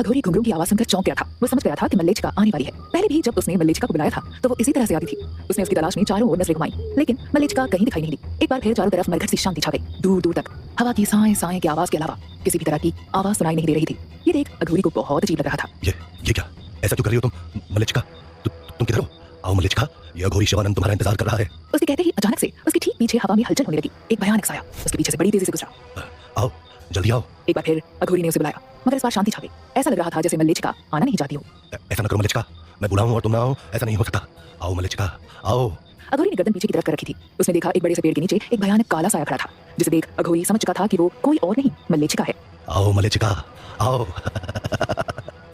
अघोरी घुंघरू की आवाज सुनकर चौंक गया था। वो समझ गया था कि मल्लेच्छिका आने वाली है। पहले भी जब उसने मल्लेच्छिका को बुलाया था तो वो इसी तरह से आती थी। उसने उसकी तलाश में चारों ओर नजरें घुमाई, लेकिन मल्लेच्छिका कहीं दिखाई नहीं दी। एक बार फिर चारों तरफ मरघट सी शांति छा गई। दूर दूर तक हवा की साएं साएं की आवाज के अलावा किसी भी तरह की आवाज सुनाई नहीं दे रही थी। ये देख अघोरी को बहुत अजीब लग रहा था। ये क्या, ऐसा क्यों कर रही हो तुम मल्लेच्छिका? तुम किधर हो? आओ मल्लेच्छिका, ये अघोरी शिवानंद तुम्हारा इंतजार कर रहा है। उसके कहते ही अचानक से उसके ठीक पीछे हवा में हलचल होने लगी। एक भयानक साया उसके पीछे से बड़ी तेजी से गुजरा। आओ, जल्दी आओ। एक बार फिर अघोरी ने उसे बुलाया, मगर इस बार शांति छा गई। ऐसा लग रहा था जैसे मल्लेच्छिका आना नहीं चाहती हो। ऐसा न करो मल्लेच्छिका, मैं बुलाऊं और तुम ना आओ, ऐसा नहीं हो सकता। आओ मल्लेच्छिका, आओ। अघोरी ने गर्दन पीछे की तरफ कर रखी थी। उसने देखा एक बड़े से पेड़ के नीचे एक भयानक काला साया खड़ा था, जिसे देख अघोरी समझ चुका था कि वो कोई और नहीं मल्लेच्छिका है। आओ मल्लेच्छिका, आओ।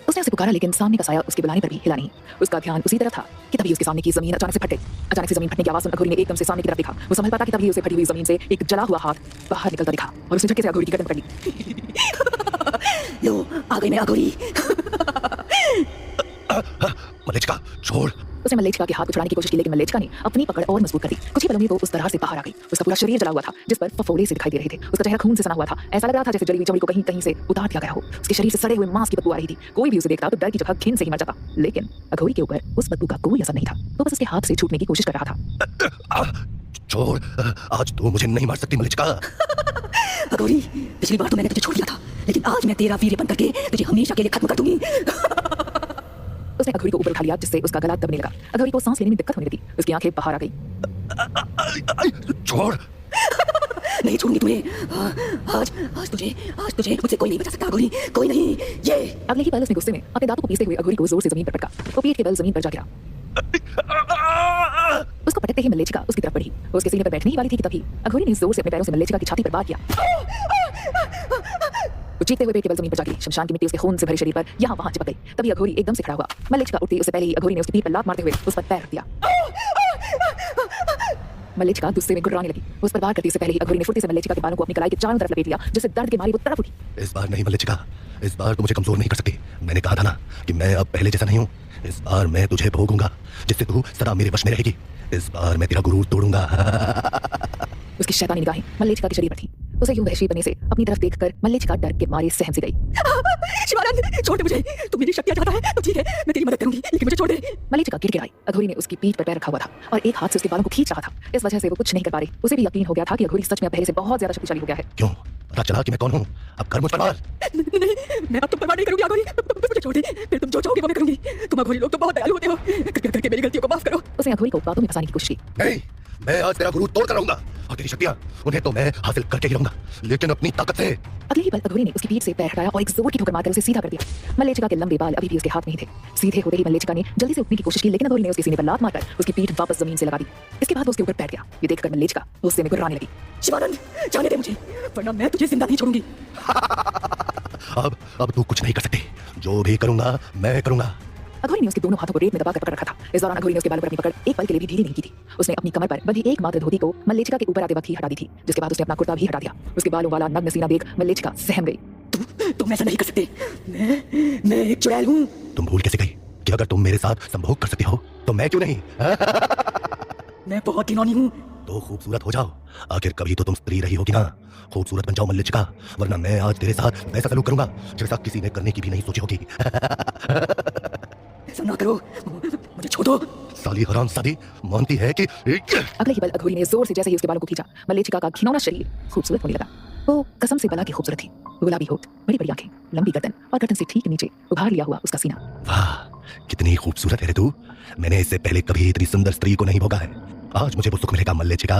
उसने उसे पुकारा, लेकिन सामने का साया उसके बुलाने पर भी हिला नहीं। उसका ध्यान उसी तरफ था कि तभी उसके सामने की जमीन अचानक से फट गई। अचानक से जमीन फटने की आवाज सुन अघोरी ने एकदम से सामने की तरफ देखा। वो संभल पाता कि तभी उसे फटी हुई जमीन से एक जला हुआ हाथ बाहर निकलता दिखा और उसने झटके से अघोरी की गर्दन पकड़ ली। लो, आ गई मैं अघोरी। मल्लेच्छिका, छोड़। उसने मल्लेच्छिका के हाथ को छुड़ाने की कोशिश की, लेकिन मल्लेच्छिका ने अपनी पकड़ और मजबूत कर दी। कुछ ही पलों में वो उस तरह से बाहर आ गई। उसका पूरा शरीर जला हुआ था, जिस पर फफोले से दिखाई दे रहे थे। उसका चेहरा खून से सना हुआ था। ऐसा लग रहा था जैसे जली हुई चमड़ी को कहीं कहीं से उतार दिया गया हो। उसके शरीर से सड़े हुए मांस की बदबू आ रही थी। कोई भी उसे देखता तो डर की जगह घिन से ही मर जाता, लेकिन अघोरी के ऊपर उस बदबू का कोई असर नहीं था। वो बस उसके हाथ से छूटने की कोशिश कर रहा था। छोड़, आज तू मुझे नहीं मार सकती मल्लेच्छिका। अघोरी, पिछली बार तो मैंने तुझे छोड़ दिया था, लेकिन आज मैं तेरा वीर्य बन करके तुझे हमेशा के लिए खत्म कर दूंगी। उसने अघोरी को ऊपर उठा लिया, जिससे उसका गला दबने लगा। अघोरी को सांस लेने में दिक्कत होने लगी। उसकी आंखें बाहर आ गई। छोड़। नहीं छोड़ूंगी तुम्हें। आज तुझे मुझसे कोई नहीं बचा सकता अघोरी, कोई नहीं। ये अगले ही पल उसने गुस्से में अपने दांतों को पीसते हुए अघोरी को जोर से जमीन पर पटका। वो पीठ के बल जमीन पर जा गिरा। उसको पटकते ही मल्लेच्छिका उसकी तरफ बढ़ी। वो उसके सीने पर बैठने ही वाली थी कि तभी अघोरी ने जोर से अपने पैरों से मल्लेच्छिका की छाती पर वार किया। वो चीखते हुए पेट के बल जमीन पर जा गिरी। शमशान की मिट्टी उसके खून से भरे शरीर पर यहाँ वहाँ चिपक गई। तभी अघोरी एकदम से खड़ा हुआ। मल्लेच्छिका उठती उससे पहले ही अघोरी ने उसकी पीठ पर लात मारते हुए उस पर पैर रख दिया। मल्लेच्छिका गुस्से में गुर्राने लगी। उस पर वार करते से पहले ही अघोरी ने फुर्ती से मल्लेच्छिका के बालों को अपनी कलाई के चारों तरफ लपेट लिया, जिससे दर्द के मारी वो तड़प उठी। इस बार नहीं मल्लेच्छिका, इस बार तू मुझे कमजोर नहीं कर सकती। मैंने कहा था ना कि मैं अब पहले जैसा नहीं हूँ। इस बार मैं तुझे भोगूंगा, जिससे तू सदा मेरे वश में रहेगी। इस बार मैं तेरा गुरूर तोड़ूंगा। उसकी शैतानी निगाहें मल्लेच्छिका के शरीर पर थी। उसे यूं वहशी बने से अपनी तरफ देखकर मल्लेच्छिका डर के मारे सहम सी गई। शिवानंद, छोड़ दे मुझे। तू मेरी शक्तियां चाहता है तो ठीक है, मैं तेरी मदद करूंगी, लेकिन मुझे छोड़ दे। मल्लेच्छिका गिड़गिड़ाई। अघोरी ने उसकी पीठ पर पैर रखा हुआ था और एक हाथ से उसके बालों को खींच रहा था। इस वजह से वो कुछ नहीं कर पा रही। उसे भी यकीन हो गया था कि अघोरी सच में पहले से बहुत ज्यादा शक्तिशाली हो गया है। क्यों? पता चला कि मैं कौन हूँ? अब कर मुझ पर वार। नहीं, मैं अब तुम पर वार नहीं करूंगी अघोरी। मुझे छोड़ दे, फिर तुम जो चाहोगे वो मैं करूंगी। तुम अघोरी लोग तो बहुत दयालु होते हो। करके मेरी गलतियों को माफ करो। उसने अघोरी को बातों में फंसाने की कोशिश की। नहीं, मैं आज तेरा गुरूर तोड़ कर रहूंगा और तेरी शक्तियां उन्हें तो मैं हासिल करके ही रहूंगा, लेकिन अपनी ताकत से। अगले ही पल अघोरी ने उसकी पीठ से पैर हटाया और एक जोर की ठोकर मारकर उसे सीधा कर दिया। मल्लेच्छिका के लंबे बाल अभी भी उसके हाथ में ही थे। सीधे होते ही मल्लेच्छिका ने जल्दी से उठने की कोशिश की, लेकिन अघोरी ने उसके सीने पर लात मारकर उसकी पीठ वापस जमीन से लगा दी। इसके बाद वो उसके ऊपर बैठ गया। ये देखकर मल्लेच्छिका गुस्से में गुर्राने लगी। शिवानंद, जाने दे मुझे, वरना मैं तुझे जिंदा नहीं छोड़ूंगी। अब तू कुछ नहीं कर सकती। जो भी करूंगा मैं करूंगा। अघोरी ने उसके दोनों हाथों को रेत में दबाकर पकड़ रखा था। इस दौरान अघोरी ने उसके बालों पर अपनी पकड़ एक पल के लिए भी ढीली नहीं की थी। उसने अपनी कमर पर बंधी एकमात्र धोती को मल्लेच्छिका के ऊपर आते वक्त ही हटा दी थी, जिसके बाद उसने अपना कुर्ता भी हटा दिया। उसके बालों वाला नग्न सीना देख मल्लेच्छिका सहम गई। तुम ऐसा नहीं कर सकते। मैं एक चुड़ैल हूँ। तुम भूल कैसे गई कि अगर तुम मेरे साथ संभोग कर सकते हो तो मैं क्यों नहीं? मैं बहुत घिनौनी हूँ। तो खूबसूरत हो जाओ। आखिर कभी तो तुम स्त्री रही होगी ना। खूबसूरत बन जाओ मल्लेच्छिका, वरना मैं आज तेरे साथ वैसा सलूक करूंगा जैसा किसी ने करने की भी नहीं सोची होगी। ऐसा ना करो, मुझे छोड़ दो। साली हरामजादी, मानती है कि अगले ही पल अघोरी ने जोर से जैसे ही उसके बालों को खींचा, मल्लेच्छिका का घिनौना शरीर खूबसूरत होने लगा। वो कसम से बला की खूबसूरत थी। गुलाबी होठ, बड़ी बड़ी आंखें, लंबी गर्दन और गर्दन से ठीक नीचे उभार लिया हुआ उसका सीना। वाह, कितनी खूबसूरत है रे तू। मैंने इससे पहले कभी इतनी सुंदर स्त्री को नहीं भोगा है। आज मुझे वो सुख मिलेगा मल्लेच्छिका।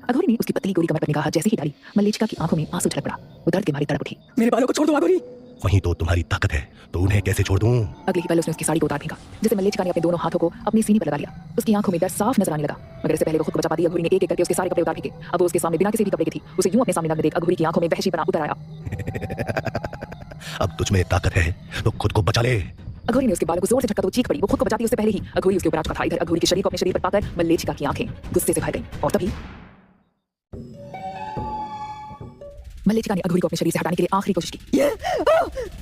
अघोरी ने उसकी पतली गोरी कमर पर निगाह जैसे ही डाली, मल्लेच्छिका की आंखों में आंसू झलक पड़ा। वो दर्द के मारे तड़प उठी। मेरे बालों को छोड़ दो अघोरी। वहीं तो तुम्हारी ताकत है, तो उन्हें कैसे छोड़ दूं? अगले ही पल उसने उसकी साड़ी को उतार फेंका, जिससे मल्लेच्छिका ने अपने दोनों हाथों को अपनी सीने पर लगा लिया। उसकी आंखों में दर्द साफ नजर आने लगा, मगर इससे पहले वो खुद को बचा पाती अघोरी ने एक एक करके उसके सारे कपड़े उतार फेंके। अब वो उसके सामने बिना किसी भी कपड़े के थी। उसे यूं अपने सामने नग्न देख अघोरी की आंखों में वहशीपना उतर आया। अब तुझ में ताकत है तो खुद को बचा ले। अघोरी ने उसके बालों को जोर से झटका तो चीख पड़ी। वो खुद को बचाती उससे पहले ही अघोरी उसके ऊपर आ चुका था। इधर अघोरी के शरीर को अपने शरीर पर पाकर मल्लेच्छिका की आंखें गुस्से से भर गईं और तभी मल्लेच्छिका ने अघोरी को अपने शरीर से हटाने के लिए आखिरी कोशिश की,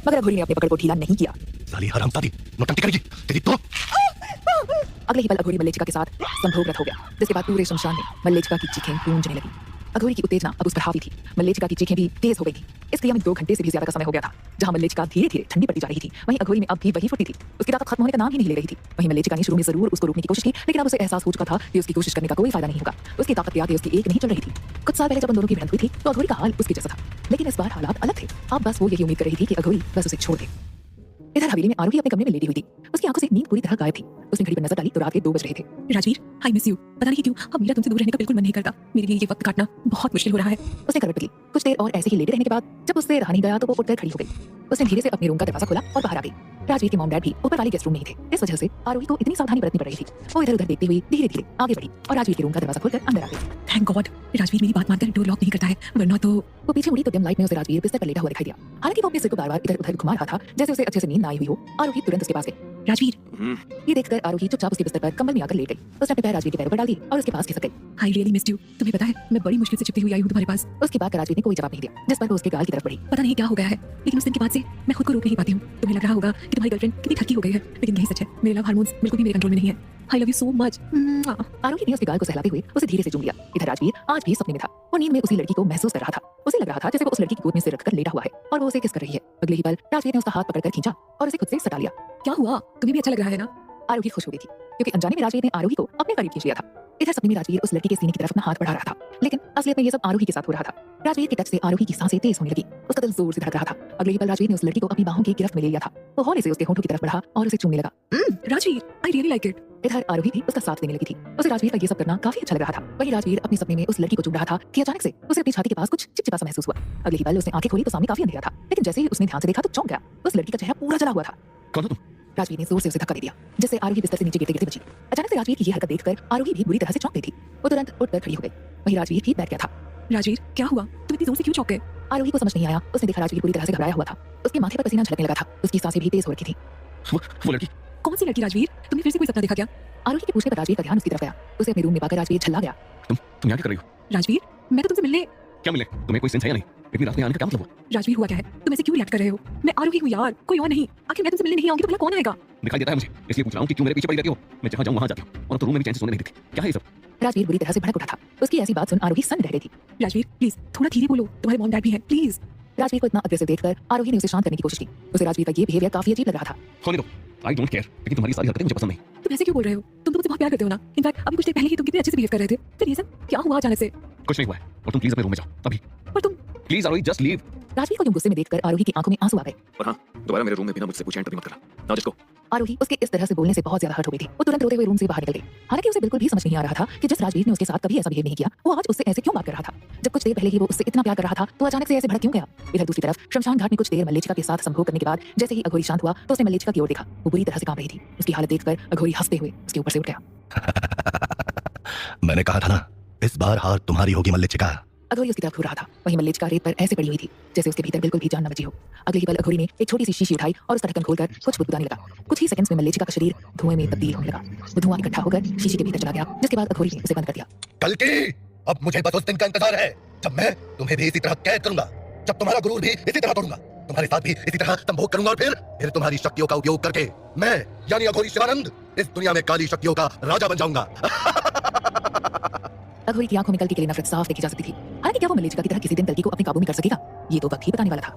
मगर अघोरी ने अपनी पकड़ को ढीला नहीं किया। साली हरामजादी, नौटंकी करेगी तेरी तो। अगले ही पल अघोरी मल्लेच्छिका के साथ संभोगरत हो गया, जिसके बाद पूरे शमशान में मल्लेच्छिका की चीखें गूंजने लगी। अघोरी की उत्तेजना अब उस पर हावी थी। मल्लेचिका की चीखें भी तेज हो गई थी। इस क्रिया में 2 घंटे से भी ज्यादा का समय हो गया था। जहां मल्लेचिका धीरे धीरे ठंडी पड़ती जा रही थी, वहीं अघोरी में अब भी वही फुर्ती थी। उसकी ताकत खत्म होने का नाम ही नहीं ले रही थी। वहीं मल्लेचिका ने शुरू में जरूर उसको रोकने की कोशिश की, लेकिन अब उसे एहसास हो चुका था कि उसकी कोशिश करने का कोई फायदा नहीं होगा। उसकी ताकत के आगे उसकी एक नहीं चल रही थी। कुछ साल पहले जब उन दोनों की भिड़ंत हुई थी तो अघोरी का हाल उसके जैसा था, लेकिन इस बार हालात अलग थे। अब बस वो यही उम्मीद कर रही थी कि अघोरी बस उसे छोड़ दे। इधर हवेली में आरोही अपने कमरे में लेटी हुई थी। उसकी आंखों से नींद पूरी तरह गायब थी। उसने घड़ी पर नजर डाली तो रात के 2 बज रहे थे। Rajveer, I miss you. पता नहीं क्यों अब मेरा तुमसे दूर रहने का बिल्कुल मन नहीं करता। मेरे लिए ये वक्त काटना बहुत मुश्किल हो रहा है। उसने करवट बदली। कुछ देर और ऐसे ही लेटे रहने के बाद जब उससे रहा नहीं गया तो वो उठकर खड़ी हो गई। उसने धीरे से अपने रूम का दरवाजा खोला और बाहर आ गई। राजवीर के मॉम डैड भी ऊपर वाले गेस्ट रूम में ही थे। इस वजह से आरोही को इतनी सावधानी बरतनी पड़ रही थी। वो इधर उधर देखती हुई धीरे धीरे आगे बढ़ी और राजवीर के रूम का दरवाजा खोलकर अंदर आ गई। थैंक गॉड, राजवीर मेरी बात मानकर डोर लॉक नहीं करता है, वरना तो। वो पीछे मुड़ी तो डिम लाइट में उसे राजवीर बिस्तर पर लेटा हुआ दिखाई दिया। हालांकि वो अपने सिर को बार-बार इधर-उधर घुमा रहा था जैसे उसे अच्छे से नींद ना आई हुई हो। आरोही तुरंत उसके पास गई। राजवीर, ये देखकर आरोही चुपचाप उसके बिस्तर पर कंबल में आकर लेट गई। उसने अपने पैर राजवीर के पैरों पर डाल दिए और उसके पास खिसक गई। I really missed you. तुम्हें पता है मैं बड़ी मुश्किल से छिपती हुई आई हूँ तुम्हारे पास। उसके बाद राजवीर ने कोई जवाब नहीं दिया, जिस पर वो उसके गाल की तरफ बढ़ी। पता नहीं क्या हो गया है, लेकिन उस दिन के बाद से मैं खुद को रोक नहीं पाती हूँ। तुम्हें लग रहा होगा कि तुम्हारी गर्लफ्रेंड कितनी ठगी हो गई है, लेकिन यही सच है। मेरे लव हार्मोन्स बिल्कुल भी मेरे कंट्रोल में नहीं है। I love you so much. Aarohi ने उसके गाल को सहलाते हुए उसे धीरे से चूम लिया। इधर राजवीर आज भी सपने में था। वो नींद में उसी लड़की को महसूस कर रहा था। उसे लग रहा था जैसे वो उस लड़की की गोद में सिर रखकर लेटा हुआ है और वो उसे किस कर रही है। अगले ही पल राजवीर ने उसका हाथ पकड़कर खींचा और उसे खुद से सटा लिया। क्या हुआ? तुम्हें भी अच्छा लग रहा है ना? आरोही खुश हो गई थी क्योंकि अनजाने में राजवीर ने आरोही को अपने करीब खींच लिया था। इधर सपने में राजवीर उस लड़की के सीने की तरफ अपना हाथ बढ़ा रहा था, लेकिन असलियत में ये सब आरोही के साथ हो रहा था। राजवीर के टच से आरोही की सांसें तेज होने लगी। उसका दिल जोर से धड़क रहा था। अगले ही पल राजवीर ने उस लड़की को अपनी बाहों की गिरफ्त में ले लिया था। वो हौले से उसके होठों की तरफ बढ़ा और उसे चूमने लगा। Rajveer, I really like it. इधर आरोही भी उसका साथ देने लगी थी। उसे राजवीर का ये सब करना काफी अच्छा लग रहा था। वहीं राजवीर अपने सपने में उस लड़की को चूम रहा था कि अचानक से उसे अपनी छाती के पास कुछ चिपचिपा सा महसूस हुआ। अगले ही पल उसने आंखें खोली तो सामने काफी अंधेरा था, लेकिन जैसे ही उसने ध्यान से देखा तो चौंक गया। उस लड़की का चेहरा पूरा जला हुआ था। कौन हो तुम? राजवीर ने जोर से उसे धक्का दे दिया, जिससे आरोही बिस्तर से नीचे गिरते गिरते बची। अचानक से राजवीर की ये हरकत देखकर आरोही भी बुरी तरह से चौंक गई थी। वो तुरंत उठकर खड़ी हो गई। वहीं राजवीर भी बैठ गया था। राजवीर, क्या हुआ? तुम इतनी जोर से क्यों चौंक गए? आरोही को समझ नहीं आया। उसने देखा राजवीर पूरी तरह से घबराया हुआ था। उसके माथे पर पसीना छलकने लगा था। उसकी सांसें भी तेज हो रखी थी। वो लड़की? कौन सी लड़की राजवीर? तुमने फिर से कोई सपना देखा क्या? आरोही के पूछने पर राजवीर का ध्यान उसकी तरफ गया। उसे अपने रूम में पाकर राजवीर छल्ला गया। तुम यहाँ क्या कर रही हो? राजवीर, मैं तो तुमसे मिलने। क्या मिले? तुम्हें कोई सेंस है या नहीं? इतनी रात में आने का क्या मतलब हुआ? राजवीर, हुआ क्या है? तुम ऐसे क्यों रिएक्ट कर रहे हो? मैं आरोही हूँ यार, कोई और नहीं। आखिर मैं तुमसे मिलने नहीं आऊंगी तो भला कौन आएगा? दिखाई देता है मुझे, इसलिए पूछ रहा हूँ कि क्यों मेरे पीछे पड़ी रहती हो? मैं जहाँ जाऊँ वहाँ जाती हूँ और अब तो रूम में भी चैन से सोने नहीं देती। क्या है ये सब? राजवीर बुरी तरह से भड़क उठा था। उसकी ऐसी बात सुन आरोही सन्न रह गई थी। राजवीर, प्लीज थोड़ा धीरे बोलो, तुम्हारे मॉम डैड भी हैं, प्लीज। राजवीर को इतना अग्रेसिव देखकर आरोही ने उसे शांत करने की कोशिश की। उसे राजवीर का ये बिहेवियर काफी अजीब लग रहा था। होने दो, आई डोंट केयर, लेकिन तुम्हारी सारी हरकतें मुझे पसंद नहीं। तुम ऐसे क्यों बोल रहे हो? तुम तो मुझे बहुत प्यार करते हो ना। इनफैक्ट अभी कुछ देर पहले ही तुम कितने अच्छे से बिहेव कर रहे थे। फिर ये सब क्या हुआ अचानक से? कुछ नहीं हुआ है और तुम प्लीज अपने रूम में जाओ अभी। पर तुम। Please Aarohi, just leave. Rajveer को यूं गुस्से में देखकर आरोही की आंखों में आंसू आ गए। और हाँ, दोबारा मेरे रूम में बिना मुझसे पूछे एंटर मत करना। Now just go. आरोही उसके इस तरह से बोलने से बहुत ज्यादा हर्ट हो गई थी। वो तुरंत रोते हुए रूम से बाहर निकल गई। हालांकि उसे बिल्कुल भी समझ नहीं आ रहा था कि जिस राजवीर ने उसके साथ कभी ऐसा बिहेव नहीं किया, वो आज उससे ऐसे क्यों बात कर रहा था। जब कुछ देर पहले ही वो उससे इतना प्यार कर रहा था तो अचानक से ऐसे भड़क क्यों गया। इधर दूसरी तरफ शमशान घाट में कुछ देर मल्लेचिका के साथ संभोग करने के बाद जैसे ही अघोरी शांत हुआ तो उसने मल्लेचिका की ओर देखा। वो बुरी तरह से कांप रही थी। उसकी हालत देखकर अघोरी हंसते हुए उसके ऊपर से उठ गया। मैंने कहा था ना, इस बार हार तुम्हारी होगी मल्लेचिका। अघोरी उसकी तरफ घूर रहा था। वहीं मल्लेचिका रेत पर ऐसे पड़ी हुई थी जैसे उसके भीतर बिल्कुल भी जान न बची हो। अगले ही पल अघोरी ने एक छोटी सी शीशी उठाई और उसका ढक्कन खोलकर कुछ बुदबुदाने लगा। कुछ ही सेकंड्स में मल्लेचिका का शरीर धुएं में तब्दील होने लगा। वो धुआं इकट्ठा होकर शीशी के भीतर चला गया, जिसके बाद अघोरी ने उसे बंद कर दिया। कल की, अब मुझे बस उस दिन का इंतजार है जब मैं तुम्हें भी इसी तरह कैद करूंगा, जब तुम्हारा गुरूर भी इसी तरह तोड़ूंगा, तुम्हारे साथ भी इसी तरह संभोग करूंगा और फिर तुम्हारी शक्तियों का उपयोग करके मैं यानी अघोरी शिवानंद इस दुनिया में काली शक्तियों का राजा बन जाऊंगा। अघोरी की आंखों में कल्कि के लिए नफरत साफ देखी जा सकती थी। हालांकि क्या वो मल्लेचिका की तरह किसी दिन कल्कि को अपने काबू में कर सकेगा, ये तो वक्त ही बताने वाला था।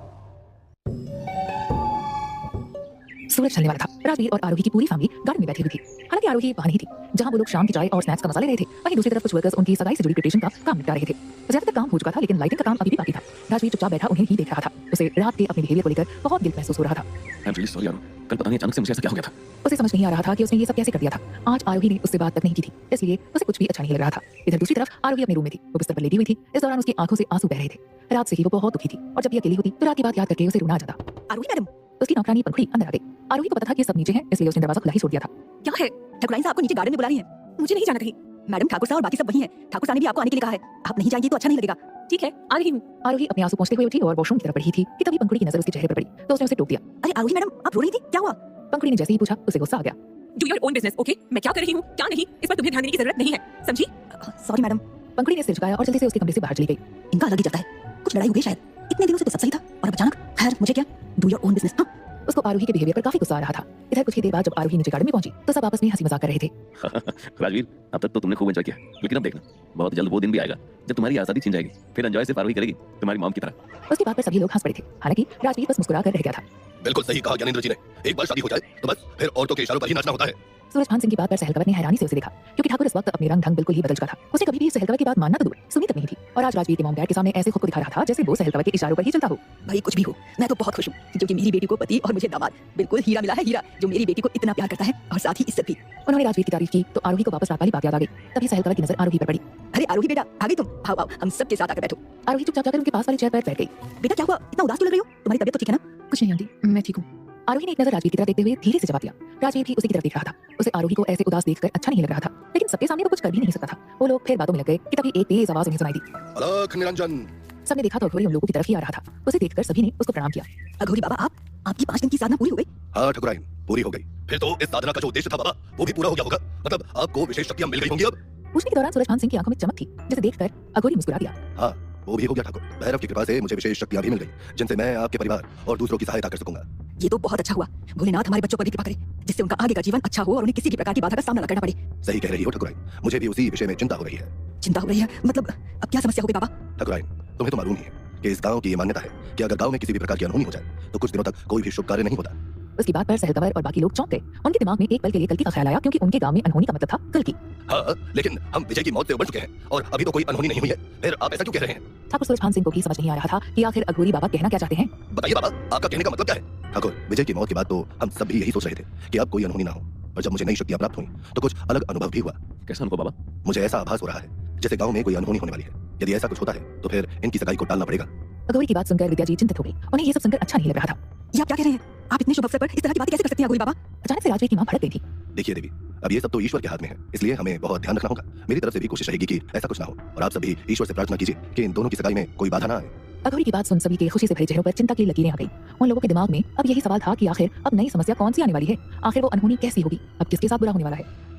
सूरज ढलने वाला था। राजवीर और आरोही की पूरी फैमिली गार्डन में बैठी हुई थी। हालांकि आरोही वहां नहीं थी। जहां वो लोग शाम की चाय और स्नैक्स का मजा ले रहे थे, वहीं दूसरी तरफ कुछ वर्कर्स उनकी सगाई से जुड़ी प्रिपरेशन का काम निपटा रहे थे। ज्यादातर काम हो चुका था, लेकिन लाइटिंग का काम अभी भी बाकी था। राजवीर चुपचाप बैठा उन्हें ही देख रहा था। उसे रात के अपने बिहेवियर को लेकर बहुत गिल्ट महसूस हो रहा था। आई एम रियली सॉरी यार, कल पता नहीं अचानक से मुझे ऐसा क्या हो गया था। उसे समझ नहीं आ रहा था कि उसने ये सब कैसे कर दिया था। आज आरोही ने उससे बात तक नहीं की थी, इसलिए उसे कुछ भी अच्छा नहीं लग रहा था। इधर दूसरी तरफ आरोही अपने रूम में थी। वो बिस्तर पर लेटी हुई थी। इस दौरान उसकी आंखों से आंसू बह रहे थे। रात से ही वो बहुत दुखी थी और जब भी अकेली होती तो रात की बात याद करके उसे रोना आ जाता। आरोही मैडम, उसकी नौकरानी पंखुड़ी अंदर आ गई। आरोही को पता था कि सब नीचे हैं, इसलिए उसने दरवाजा खुला ही छोड़ दिया था। क्या है? ठाकुराइन साहब आपको नीचे गार्डन में बुला रही हैं। मुझे नहीं जाना कहीं। मैडम, ठाकुर साहब और बाकी सब वही हैं। ठाकुर साहब ने भी आपको आने के लिए कहा है। आप नहीं जाएंगी तो अच्छा नहीं लगेगा। ठीक है, आ रही हूँ। आरोही अपने आंसू पोंछते हुए उठी और वॉशरूम की तरफ बढ़ी थी कि तभी पंखुड़ी की नजर उसके चेहरे पर पड़ी तो उसने उसे टोक दिया। अरे आरोही मैडम, आप रो रही थी, क्या हुआ? पंखुड़ी ने जैसे ही पूछा उसे गुस्सा आ गया। Do your own business, okay? मैं क्या कर रही हूँ क्या नहीं, इस पर तुम्हें ध्यान देने की जरूरत नहीं है, समझी? Sorry madam. पंखुड़ी ने सिर झुकाया और जल्दी से उसके कमरे से बाहर चली गई। इनका अलग ही जाता है। कुछ लड़ाई हो गई शायद। इतने दिनों से तो सब सही था और अब अचानक। खैर, मुझे क्या? Do your own business. उसको आरोही के बिहेवियर पर काफी गुस्सा आ रहा था। इधर कुछ ही देर बाद जब आरोही नीचे गार्डन में पहुंची तो सब आपस में हंसी मजाक कर रहे थे। राजवीर, अब तक तो तुमने खूब एंजॉय किया, लेकिन अब देखना बहुत जल्द वो दिन भी आएगा जब तुम्हारी आजादी छीन जाएगी। फिर एंजॉय सिर्फ आरोही करेगी, तुम्हारी मॉम की तरह। उसकी बात पर सभी लोग हंस पड़े थे। हालांकि राजवीर बस मुस्कुरा कर रह गया था। बिल्कुल सही कहा ज्ञानेंद्र जी ने। एक बार शादी हो जाए तो बस फिर औरतों के इशारों पर ही नाचना होता है। सूरजभान सिंह की बात पर सहलकवत ने हैरानी से उसे देखा, क्योंकि ठाकुर इस वक्त अपने रंग ढंग बिल्कुल ही बदल चुका था। उसे कभी भी सहलकवत की बात मानना तो दूर, सुनी तक नहीं थी। और आज राजवीर के मॉम डैड के सामने ऐसे खुद को दिखा रहा था जैसे वो सहलकवत के इशारों पर ही चलता हो। भाई कुछ भी हो, मैं तो बहुत खुश हूँ क्योंकि मेरी बेटी को पति और मुझे दामाद बिल्कुल हीरा मिला है, हीरा जो मेरी बेटी को इतना प्यार करता है और साथ ही इज्जत भी। उन्होंने राजवीर की तारीफ की तो आरोही को वापस रात वाली बात याद आ गई। तभी सहलकवत की नजर आरोही पर पड़ी। अरे आरोही बेटा, आ गई तुम? आओ आओ, हम सबके साथ आकर बैठो। आरोही चुपचाप जाकर उनके पास वाली चेयर पर बैठ गई। बेटा क्या हुआ, इतना उदास क्यों लग रही हो? तुम्हारी तबीयत तो ठीक है ना? कुछ नहीं आंटी, मैं ठीक हूँ। आरोही ने एक नजर राजवीर की तरफ देखते हुए धीरे से जवाब दिया। राजवीर भी उसी की तरफ देख रहा था। उसे आरोही को ऐसे उदास देखकर अच्छा नहीं लग रहा था, लेकिन सबके सामने वो कुछ कर भी नहीं सकता था। वो लोग फिर बातों में लग गए कि तभी एक तेज आवाज उन्हें सुनाई दी। अलख निरंजन। सबने देखा तो अघोरी उन लोगों की तरफ ही आ रहा था। उसे देखकर सभी ने उसको प्रणाम किया। अघोरी बाबा, आपकी 5 दिन की साधना पूरी हो गई? हाँ ठकुराइन, पूरी हो गई। फिर तो इस साधना का जो उद्देश्य था बाबा वो भी पूरा हो गया होगा। मतलब आपको विशेष शक्तियां मिल गई होंगी अब। पूछने के दौरान सूरजभान सिंह की आंखों में चमक थी, जिसे देखकर अघोरी मुस्कुरा दिया। हाँ, वो भी हो गया ठाकुर। भैरव की कृपा से मुझे विशेष शक्तियां भी मिल गई, जिनसे मैं आपके परिवार और दूसरों की सहायता कर सकूंगा। ये तो बहुत अच्छा हुआ। भोलेनाथ हमारे बच्चों पर भी कृपा करे, जिससे उनका आगे का जीवन अच्छा हो और उन्हें किसी भी प्रकार की बाधा का सामना न करना पड़े। सही कह रही हो ठकुराइन, मुझे भी उसी विषय में चिंता हो रही है। चिंता हो रही है? मतलब अब क्या समस्या हो गई बाबा? ठकुराइन, तुम्हें तो मालूम ही है कि इस गांव की ये मान्यता है कि अगर गांव में किसी भी प्रकार की अनहोनी हो जाए तो कुछ दिनों तक कोई भी शुभ कार्य नहीं होता। उसकी बात पर सहलकवर और बाकी लोग चौंक गए। उनके दिमाग में एक पल के लिए कल्कि का ख्याल आया, क्योंकि उनके गांव में अनहोनी का मतलब था कल्कि। हाँ, लेकिन हम विजय की मौत से उबर चुके हैं और अभी तो कोई अनहोनी नहीं हुई है। फिर आप ऐसा क्यों कह रहे हैं? ठाकुर सूरजभान सिंह को भी समझ नहीं आ रहा था कि आखिर अघोरी बाबा कहना क्या चाहते हैं। बताइए बाबा, आपका कहने का मतलब क्या है? ठाकुर, विजय की मौत के बाद तो हम सब भी यही सोच रहे थे कि अब कोई अनहोनी ना हो, और जब मुझे नई शक्तियां प्राप्त हुई तो कुछ अलग अनुभव भी हुआ। कैसा अनुभव बाबा? मुझे ऐसा आभास हो रहा है जैसे गांव में कोई अनहोनी होने वाली है। यदि ऐसा कुछ होता है तो फिर इनकी सगाई को टालना पड़ेगा। अघोरी की बात सुनकर विद्या जी चिंतित हो गई। उन्हें ये सब सुनकर अच्छा नहीं लग रहा था। ये आप क्या कह रहे हैं? आप इतने शुभ अवसर पर इस तरह की बातें कैसे कर सकते हैं अघोरी बाबा? अचानक से राजवीर की मां भड़क गई थी। देखिए देवी, अब ये सब तो ईश्वर के हाथ में है, इसलिए हमें बहुत ध्यान रखना होगा। मेरी तरफ से भी कोशिश रहेगी कि ऐसा कुछ ना हो, और आप सभी ईश्वर से प्रार्थना कीजिए कि इन दोनों की सगाई में कोई बाधा ना आए। अघोरी की बात सुन सभी के खुशी से भरे चेहरों पर चिंता की लकीरें आ गई। उन लोगों के दिमाग में अब यही सवाल था कि आखिर अब नई समस्या कौन सी आने वाली है? आखिर वो अनहोनी कैसी होगी? अब किसके साथ बुरा होने वाला है?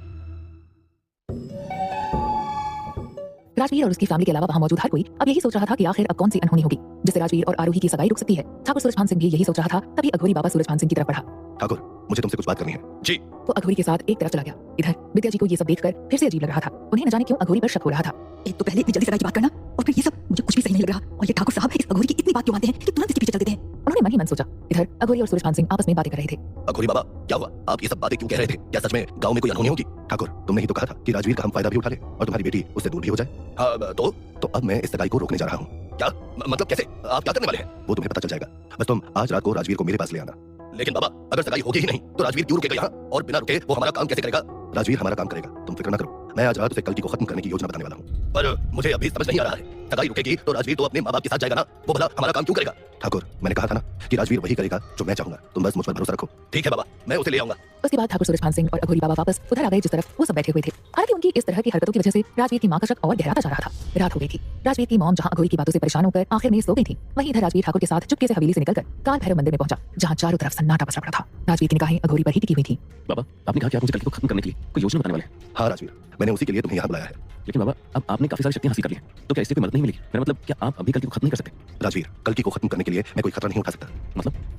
राजवीर और उसकी फैमिली के अलावा वहां मौजूद हर कोई अब यही सोच रहा था कि आखिर अब कौन सी अनहोनी होगी जिससे राजवीर और आरोही की सगाई रुक सकती है। ठाकुर सूरजभान सिंह भी यही सोच रहा था। तभी अघोरी बाबा सूरजभान सिंह की तरफ बढ़ा। ठाकुर, मुझे तुमसे कुछ बात करनी है। जी। वो अघोरी के साथ एक तरफ चला गया। इधर विद्या जी को ये सब देखकर फिर से अजीब लग रहा था। उन्हें न जाने क्यों अघोरी पर शक हो रहा था। एक तो पहले इतनी जल्दी सगाई की बात करना, और फिर ये सब, मुझे कुछ भी सही नहीं लग रहा। और ये ठाकुर साहब इस अघोरी की इतनी बात क्यों मानते हैं कि तुरंत इसके पीछे चल देते हैं? उन्होंने मन ही मन सोचा। इधर अघोरी और सूरजभान सिंह आपस में बातें कर रहे थे। अघोरी बाबा, क्या हुआ? आप ये सब बातें क्यों कह रहे थे? क्या सच में गांव में कोई अनहोनी होगी? ठाकुर, तुमने ही तो कहा था कि राजवीर का हम फायदा भी उठा लें और तुम्हारी बेटी उससे दूर भी हो जाए। हाँ, तो अब मैं इस सगाई को रोकने जा रहा हूँ। क्या मतलब? कैसे? आप क्या करने वाले हैं? वो तुम्हें पता चल जाएगा। बस तुम आज रात को राजवीर को मेरे पास ले आना। लेकिन बाबा, अगर सगाई होगी ही नहीं तो राजवीर क्यों रुकेगा यहाँ? और बिना रुके वो हमारा काम कैसे करेगा? राजवीर हमारा काम करेगा, तुम फिक्र न करो। मैं आज रात उसे कल्कि को खत्म करने की योजना बताने वाला हूँ। पर मुझे अभी समझ नहीं आ रहा है, सगाई रुकेगी तो राजवीर तो अपने माँ बाप के साथ जाएगा ना, वो भला हमारा काम क्यों करेगा? ठाकुर, मैंने कहा था ना कि राजवीर वही करेगा जो मैं चाहूंगा। तुम बस मुझ पर भरोसा रखो। ठीक है बाबा, मैं उसे ले आऊंगा। उसके बाद ठाकुर सूरजभान सिंह और अघोरी बाबा वापस उधर आ गए जिस तरफ वो सब बैठे हुए थे। हालांकि उनकी इस तरह की हरकतों की वजह से राजवीर की मां का शक और गहराता जा रहा था। रात हो गई थी। राजवीर की मॉम जहां अघोरी की बातों से परेशान होकर आखिर में सो गई थी, वहीं इधर राजवीर ठाकुर के साथ चुपके से हवेली से निकलकर काल भैरव मंदिर में पहुंचा, जहां चारों तरफ सन्नाटा पसरा पड़ा था। राजवीर की निगाहें अघोरी पर ही टिकी हुई थी। बाबा, आपने कहा कि आप मुझे कल्कि को खत्म करने के लिए कोई योजना बताने वाले हैं। हाँ राजवीर, मैंने उसी के लिए तुम्हें यहाँ बुलाया है। लेकिन बाबा, अब आपने काफी सारी शक्तियां हासिल कर ली हैं, तो क्या इससे कोई मदद नहीं मिलेगी? मेरा मतलब, क्या आप अभी कल्कि को खत्म नहीं कर सकते? राजवीर, कल्कि को खत्म करने के लिए मैं कोई खतरा नहीं उठा सकता।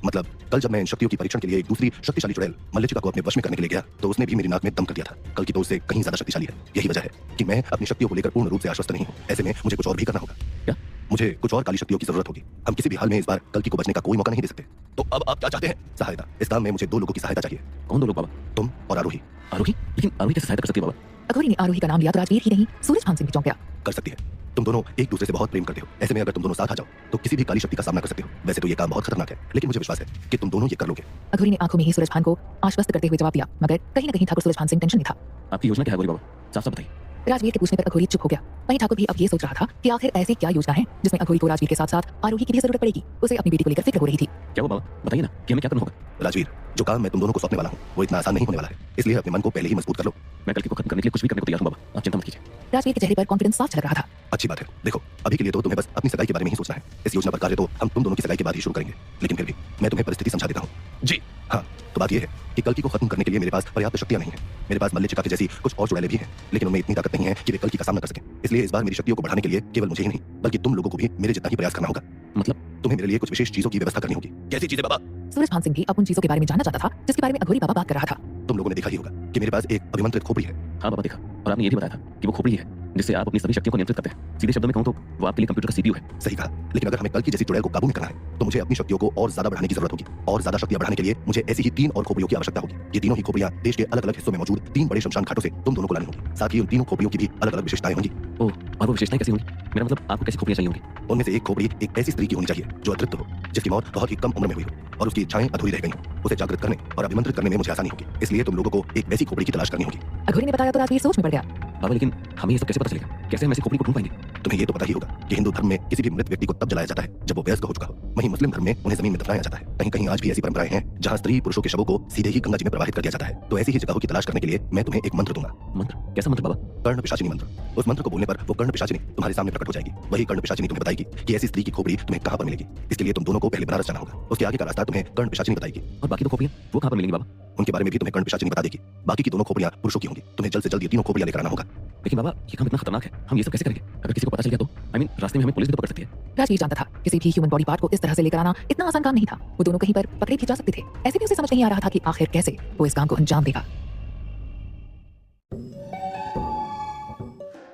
मतलब कल जब मैं इन शक्तियों की परीक्षण के लिए एक दूसरी शक्तिशाली चुड़ैल मल्लिका को अपने वश में करने के लिए गया तो उसने भी मेरी नाक में दम कर दिया था। कल्कि तो उससे कहीं ज्यादा शक्तिशाली है। यही वजह है कि मैं अपनी शक्तियों को लेकर पूर्ण रूप से आश्वस्त नहीं हूँ। ऐसे में मुझे कुछ और भी करना होगा। क्या? मुझे कुछ और काली शक्तियों की जरूरत होगी। हम किसी भी हाल में इस बार कल्कि को बचने का कोई मौका नहीं दे सकते। तो अब आप क्या चाहते हैं? सहायता। इस काम में मुझे 2 लोगों की सहायता चाहिए। कौन 2 लोग बाबा? तुम और आरोही। आरोही? लेकिन आरोही कैसे सहायता कर सकती है बाबा? अघोरी ने आरोही का नाम लिया तो राजवीर ही नहीं सूरजभान सिंह भी चौंक गया। कर सकती है। तुम दोनों एक दूसरे से बहुत प्रेम करते हो। ऐसे में अगर तुम दोनों साथ आ जाओ तो किसी भी काली शक्ति का सामना कर सकते हो। वैसे तो ये काम बहुत खतरनाक है, लेकिन मुझे विश्वास है कि तुम दोनों ये कर लोगे। अघोरी ने आंखों में ही सूरजभान को आश्वस्त करते हुए जवाब दिया, मगर कहीं न कहीं ठाकुर सूरजभान सिंह टेंशन में था। आपकी योजना क्या है अघोरी बाबा? साफ साफ बताइए। राजवीर के पूछने पर अघोरी चुप हो गया। वहीं ठाकुर भी अब ये सोच रहा था कि आखिर ऐसी क्या योजना है जिसमें अघोरी को राजवीर के साथ साथ आरोही की भी जरूरत पड़ेगी। उसे अपनी बेटी को लेकर फिक्र हो रही थी। क्या हुआ बाबा? बताइए ना कि हमें क्या करना होगा। राजवीर, जो काम मैं तुम दोनों को सौंपने वाला हूँ वो इतना आसान नहीं होने वाला है, इसलिए अपने मन को पहले ही मजबूत कर लो। मैं कल्कि को खत्म करने के लिए कुछ भी करने को तैयार हूँ बाबा, आप चिंता मत कीजिए। राजवीर के चेहरे पर कॉन्फिडेंस साफ झलक रहा था। अच्छी बात है। देखो, अभी के लिए तो तुम्हें बस अपनी सगाई के बारे में ही सोचना है। इस योजना पर कार्य तो हम तुम दोनों की सगाई के बाद ही शुरू करेंगे, लेकिन फिर भी मैं तुम्हें परिस्थिति समझा देता हूँ। जी हाँ, तो बात यह है कि कल्कि को खत्म करने के लिए मेरे पास पर्याप्त शक्तियां नहीं है। मेरे पास मल्लिका के जैसी कुछ और चुड़ैलें भी हैं, लेकिन उनमें इतनी ताकत नहीं है कि वे कल्कि का सामना कर सकें। इसलिए इस बार मेरी शक्तियों को बढ़ाने के लिए केवल मुझे ही नहीं बल्कि तुम लोगों को भी मेरे जितना ही प्रयास करना होगा। मतलब तुम्हें मेरे लिए कुछ विशेष चीजों की व्यवस्था करनी होगी। कैसी चीजें बाबा? सूरजभान सिंह भी अब उन चीजों के बारे में जानना चाहता था जिसके बारे में अघोरी बाबा बात कर रहा था। तुम लोगों ने देखा ही होगा कि मेरे पास एक अभिमंत्रित खोपड़ी है। हाँ बाबा देखा, और आपने ये भी बताया था कि वो खोपड़ी है जिससे आप अपनी सभी शक्तियों को नियंत्रित करते हैं। सीधे शब्दों में कहूं तो वो आपके लिए कंप्यूटर का सीपीयू है। सही कहा, लेकिन अगर हमें कल्कि जैसी चुड़ैल को काबू में करना है तो मुझे अपनी शक्तियों को और ज्यादा बढ़ाने की जरूरत होगी। और ज्यादा शक्तियां बढ़ाने के लिए मुझे ऐसी ही 3 और खोपड़ियों की आवश्यकता होगी। ये तीनों ही खोपड़ियां देश के अलग अलग हिस्सों में मौजूद 3 बड़े शमशान घाटों से तुम दोनों को लानी होगी। साथ ही उन तीनों खोपड़ियों की भी अलग अलग विशेषताएं होंगी। ओह, और वो विशेषताएं कैसी होंगी? मेरा मतलब आपको कैसी खोपड़ियां चाहिए होंगी? उनमें से एक खोपड़ी एक ऐसी स्त्री की होनी चाहिए जो अतृप्त हो, जिसकी मौत बहुत ही कम उम्र में हुई हो और उसकी इच्छाएं अधूरी रह गई हो। उसे जागृत करने और अभिमंत्रित करने में मुझे आसानी होगी। इसलिए तुम लोगों को एक वैसी खोपड़ी की तलाश करनी होगी। अघोरी ने बताया तो राजवीर सोच में पड़ गया। बाबा लेकिन हमें ये सब कैसे पता चलेगा? कैसे हम ऐसी खोपड़ी को ढूंढ पाएंगे? तुम्हें ये तो पता ही होगा कि हिंदू धर्म में किसी भी मृत व्यक्ति को तब जलाया जाता है जब वो वयस्क हो चुका हो। वहीं मुस्लिम धर्म में उन्हें जमीन में दफनाया जाता है। कहीं कहीं आज भी ऐसी परंपराएं हैं जहां स्त्री पुरुषों के शवों को सीधे ही गंगा जी में प्रवाहित कर दिया जाता है। तो ऐसी ही जगहों की तलाश करने के लिए मैं तुम्हें एक मंत्र दूंगा। मंत्र? कैसा मंत्र बाबा? कर्ण पिशाचिनी मंत्र। उस मंत्र को बोलने पर वो कर्ण पिशाचिनी तुम्हारे सामने प्रकट हो जाएगी। वही कर्ण पिशाचिनी तुम्हें बताएगी कि ऐसी स्त्री की खोपड़ी तुम्हें कहां पर मिलेगी। इसके लिए तुम दोनों को पहले बनारस जाना होगा। उसके आगे का रास्ता तुम्हें कर्ण पिशाचिनी बताएगी। और बाकी 2 खोपड़ियां वो कहां पर मिलेंगी बाबा? उनके बारे में भी तुम्हें कर्ण पिशाचिनी बता देगी। बाकी की दोनों खोपड़ियां पुरुषों की होंगी। तुम्हें जल्द से जल्द ये तीनों खोपड़ियां लेकर आना होगा। लेकिन बाबा ये काम इतना खतरनाक है, हम ये सब कैसे करेंगे? अगर किसी को पता चल गया तो आई मीन रास्ते में हमें पुलिस भी तो पकड़ सकती है। राजवीर जानता था किसी भी ह्यूमन बॉडी पार्ट को इस तरह से लेकर आना इतना आसान काम नहीं था। वो दोनों कहीं पर पकड़े भी जा सकते थे। ऐसे भी उसे समझ नहीं आ रहा था कि आखिर कैसे वो इस काम को अंजाम देगा।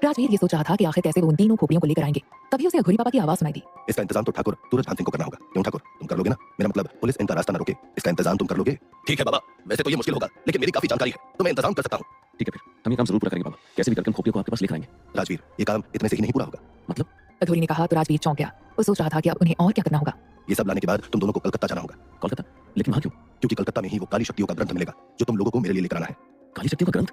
राजवीर ये सोच रहा था कि आखिर कैसे वो उन तीनों खोपड़ियों को लेकर आएंगे। तभी उसे अघोरी बाबा की आवाज सुनाई दी। इसका इंतजाम तो ठाकुर सूरजभान सिंह को करना होगा। क्यों ठाकुर, तुम कर लोगे ना? मेरा मतलब पुलिस इनका रास्ता न रोके, इसका इंतजाम तुम कर लोगे? ठीक है बाबा, वैसे तो ये मुश्किल होगा लेकिन मेरी काफी जानकारी है तो मैं इंतजाम कर सकता हूँ। ठीक है, फिर हम ये काम जरूर पूरा करेंगे बाबा। कैसे भी करके हम खोपड़ियों को आपके पास लेकर आएंगे। राजवीर, ये काम इतने से ही नहीं पूरा होगा। मतलब? अघोरी ने कहा तो राजवीर चौंक गया। वो सोच रहा था कि अब उन्हें और क्या करना होगा। ये सब लाने के बाद तुम दोनों को कलकत्ता जाना होगा। कोलकाता? लेकिन वहां क्यों? क्योंकि कलकत्ता में ही वो काली शक्तियों का ग्रंथ मिलेगा जो तुम लोगों को मेरे लिए लेकर आना है। काली शक्तियों का ग्रंथ?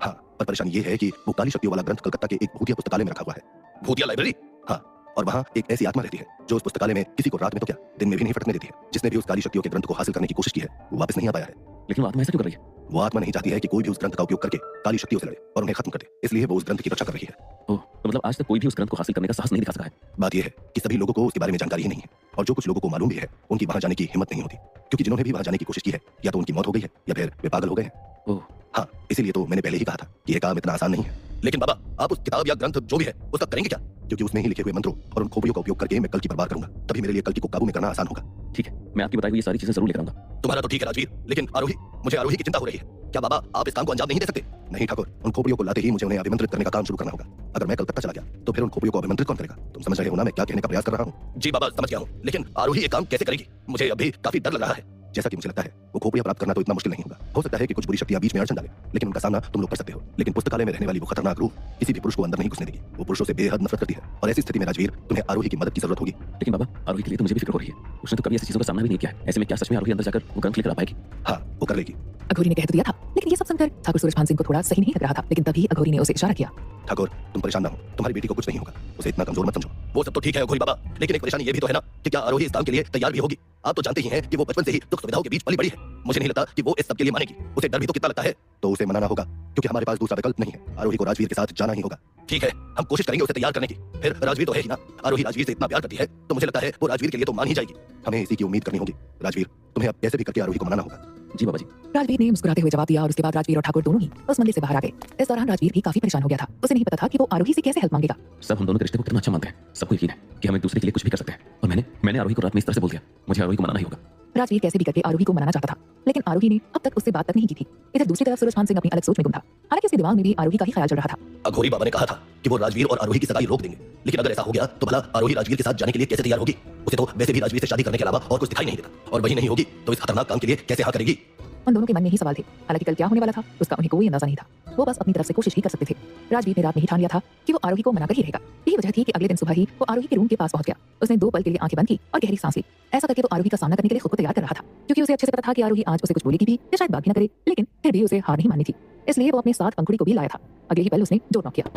हाँ, पर परेशानी ये है कि वो काली शक्तियों वाला ग्रंथ कलकत्ता के एक भूतिया पुस्तकालय में रखा हुआ है। भूतिया लाइब्रेरी? हाँ, और वहाँ एक ऐसी आत्मा रहती है जो उस पुस्तकालय में किसी को रात में तो क्या दिन में भी नहीं फटकने देती है। जिसने भी उस काली शक्तियों के ग्रंथ को हासिल करने की कोशिश की है वो वापस नहीं आ पाया है। लेकिन वो आत्मा ऐसा क्यों कर रही है? वो आत्मा नहीं चाहती है कि कोई भी उस ग्रंथ का उपयोग करके काली शक्तियों से लड़े और उन्हें खत्म कर दे। इसलिए वो उस ग्रंथ की रक्षा कर रही है। ओह, तो मतलब आज तक कोई भी उस ग्रंथ को हासिल करने का साहस नहीं दिखा सका है। बात यह है कि सभी लोगों को उसके बारे में जानकारी ही नहीं है और जो कुछ लोगों को मालूम भी है उनकी वहां जाने की हिम्मत नहीं होती, क्योंकि जिन्होंने भी वहां जाने की कोशिश की है या तो उनकी मौत हो गई है या फिर वे पागल हो गए हैं। ओह, हाँ, इसीलिए तो मैंने पहले ही कहा था कि यह काम इतना आसान नहीं है। लेकिन बाबा, आप उस किताब या ग्रंथ जो भी है उसका करेंगे क्या? क्योंकि उसमें ही लिखे हुए मंत्रों और उन खोपड़ियों का उपयोग करके मैं कल्कि पर वार करूंगा। तभी मेरे लिए कल्कि को काबू में करना आसान होगा। ठीक है, मैं आपकी बताई हुई ये सारी चीजें जरूर लेकर आऊंगा। तुम्हारा तो ठीक है राजवीर, लेकिन आरोही, मुझे आरोही की चिंता हो रही है। क्या बाबा आप इस काम को अंजाम नहीं दे सकते? नहीं ठाकुर, उन खोपड़ियों को लाते ही मुझे उन्हें अभिमंत्रित करने का काम शुरू करना होगा। अगर मैं कलकत्ता चला गया तो फिर उन खोपड़ियों को अभिमंत्रित कौन करेगा? तुम समझ रहे हो ना मैं क्या कहने का प्रयास कर रहा हूँ? जी बाबा, समझ गया हूँ, लेकिन आरोही ये काम कैसे करेगी? मुझे अभी काफी डर लग रहा है। जैसा कि मुझे लगता है वो खोपड़ियां प्राप्त करना तो इतना मुश्किल नहीं होगा। हो सकता है कि कुछ बुरी शक्तियां बीच में अड़चन डालें, लेकिन उनका सामना तुम लोग कर सकते हो। लेकिन पुस्तकालय में रहने वाली वो खतरनाक रूह किसी भी पुरुष को अंदर नहीं घुसने देगी। वो पुरुषों से बेहद नफरत करती है और ऐसी स्थिति में राजवीर तुम्हें आरोही की मदद की जरूरत होगी। लेकिन बाबा आरोही के लिए तो मुझे भी फिक्र हो रही है। उसने तो कभी ऐसी चीजों का सामना भी नहीं किया है। ऐसे में क्या सच में आरोही अंदर जाकर वो ग्रंथ लेकर आ पाएगी? हाँ, वो कर लेगी। अघोरी ने कह तो दिया था, लेकिन ये सब सुनकर ठाकुर सूरजभान सिंह को थोड़ा सही नहीं लग रहा था। लेकिन तभी अघोरी ने उसे इशारा किया। ठाकुर, तुम परेशान ना हो, तुम्हारी बेटी को कुछ नहीं होगा। उसे इतना कमजोर मत समझो। वो सब तो ठीक है अघोरी बाबा, लेकिन एक परेशानी ये भी तो है ना कि क्या आरोही इस काम के लिए तैयार भी होगी? आप तो जानते ही हैं कि वो बचपन से ही दुख सुविधाओं के बीच पली बड़ी है। मुझे नहीं लगता कि वो इस सब के लिए मानेगी। उसे डर भी तो कितना लगता है। तो उसे मनाना होगा, क्योंकि हमारे पास दूसरा विकल्प नहीं है। आरोही को राजवीर के साथ जाना ही होगा। ठीक है, हम कोशिश करेंगे उसे तैयार करने की। फिर राजवीर तो है ही ना। आरोही राजवीर से इतना प्यार करती है तो मुझे लगता है वो राजवीर के लिए तो मान ही जाएगी। हमें इसी की उम्मीद करनी होगी। राजवीर, तुम्हें अब कैसे भी करके आरोही को मनाना होगा। जी बाबा जी। राजवीर ने मुस्कुराते हुए जवाब दिया और उसके बाद राजवीर और ठाकुर दोनों ही उस मंदिर से बाहर आ गए। इस दौरान राजवीर भी काफी परेशान हो गया था। उसे नहीं पता था कि वो आरोही से कैसे हेल्प मांगेगा। सब हम दोनों के रिश्ते को कितना अच्छा मानते हैं। सबको यकीन है कि हम एक दूसरे के लिए कुछ भी कर सकते हैं। और मैंने आरोही को रात में इस तरह से बोल दिया। मुझे आरोही को मनाना ही होगा। राजवीर कैसे भी करके आरोही को मनाना चाहता था, लेकिन आरोही ने अब तक उससे बात तक नहीं की थी। इधर दूसरी तरफ सूरजभान सिंह अपनी अलग सोच में गुम था। हालांकि उसके दिमाग में भी आरोही का ही ख्याल चल रहा था। अघोरी बाबा ने कहा था कि वो राजवीर और आरोही की सगाई रोक देंगे, लेकिन अगर ऐसा हो गया तो भला आरोही राजवीर के साथ जाने के लिए कैसे तैयार होगी? उसे तो वैसे भी राजवीर से शादी करने के अलावा और कुछ दिखाई नहीं देता, और वही नहीं होगी तो इस खतरनाक काम के लिए कैसे हाँ करेगी? उन दोनों के मन में ही सवाल थे। हालांकि कल क्या होने वाला था उसका उन्हें कोई अंदाजा नहीं था। वो बस अपनी तरफ से कोशिश ही कर सकते थे। राजवीर ने रात में ही ठान लिया था कि वो आरोही को मनाकर ही रहेगा। यही वजह थी कि अगले दिन सुबह ही वो आरोही के रूम के पास पहुंच गया। उसने 2 पल के लिए आंखें बंद की और गहरी सांस ली। ऐसा करके वो आरोही का सामना करने के लिए खुद को तैयार कर रहा था, क्योंकि उसे अच्छे से पता था कि आरोही आज उसे कुछ बोलेगी भी या शायद बात भी न करे, लेकिन फिर भी उसे हार नहीं माननी थी। इसलिए वो अपने साथ पंखुड़ी को भी लाया था। अगले ही पल उसने जोर नॉक किया।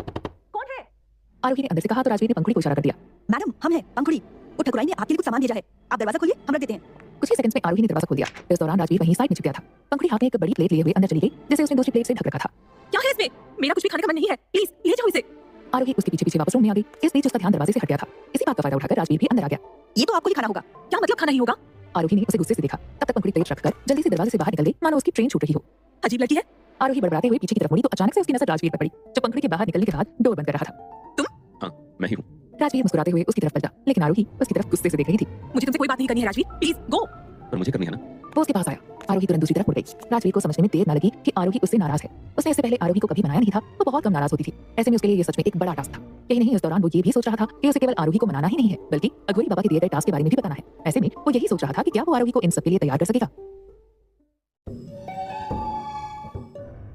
कौन है? आरोही ने अंदर से कहा तो राजवीर ने पंखुड़ी को इशारा कर दिया। मैडम, हम हैं पंखुड़ी। वो ठकुराई ने आपके लिए कुछ सामान भेजा है। आप दरवाजा खोलिए, हम रख देते हैं। कुछ ही सेकंड्स में आरोही ने दरवाजा खोल दिया। इस दौरान राजवीर वहीं साइड में छुप गया था। पंखुड़ी हाथ में एक बड़ी प्लेट लिए हुए अंदर चली गई, जिसे उसने दूसरी प्लेट से ढक रखा था। क्या है इसमें? मेरा कुछ भी खाने का मन नहीं है, प्लीज ले जाओ इसे। आरोही उसके पीछे पीछे वापस रूम में आ गई। इस बीच उसका ध्यान दरवाजे से हट गया था। इसी बात का फायदा उठाकर राजवीर भी अंदर आ गया। ये तो आपको ही खाना होगा। क्या मतलब खाना ही होगा? आरोही ने उसे गुस्से से देखा। तब तक पंखुड़ी पेट रखकर जल्दी से दरवाजे से बाहर निकल गई, मानो उसकी ट्रेन छूट रही हो। अजीब लड़की है। आरोही बड़बड़ाते हुए पीछे की तरफ मुड़ी तो अचानक से उसकी नजर राजवीर पर पड़ी, जो पंखुड़ी के बाहर निकलने के बाद डोर बंद कर रहा था। हाँ मैं ही हूँ। राजवीर मुस्कुराते हुए उसकी तरफ पलटा, लेकिन आरोही उसकी तरफ गुस्से से देख रही थी। मुझे तुमसे कोई बात नहीं करनी है राजवीर, प्लीज गो। पर मुझे करनी है ना। वो उसके पास आया। आरोही तुरंत दूसरी तरफ मुड़ गई। राजवीर को समझने में देर न लगी कि आरोही उससे नाराज है। उसने इससे पहले आरोही को कभी मनाया नहीं था, वो बहुत कम नाराज होती थी। ऐसे में उसके लिए ये सच में एक बड़ा टास्क था। यही नहीं, इस दौरान वो ये भी सोच रहा था कि उसे केवल आरोही को मनाना ही नहीं है, बल्कि अघोरी बाबा के दिए गए टास्क के बारे में भी बताना है। ऐसे में वो यही सोच रहा था कि क्या वो आरोही को इन सब के लिए तैयार कर सकेगा।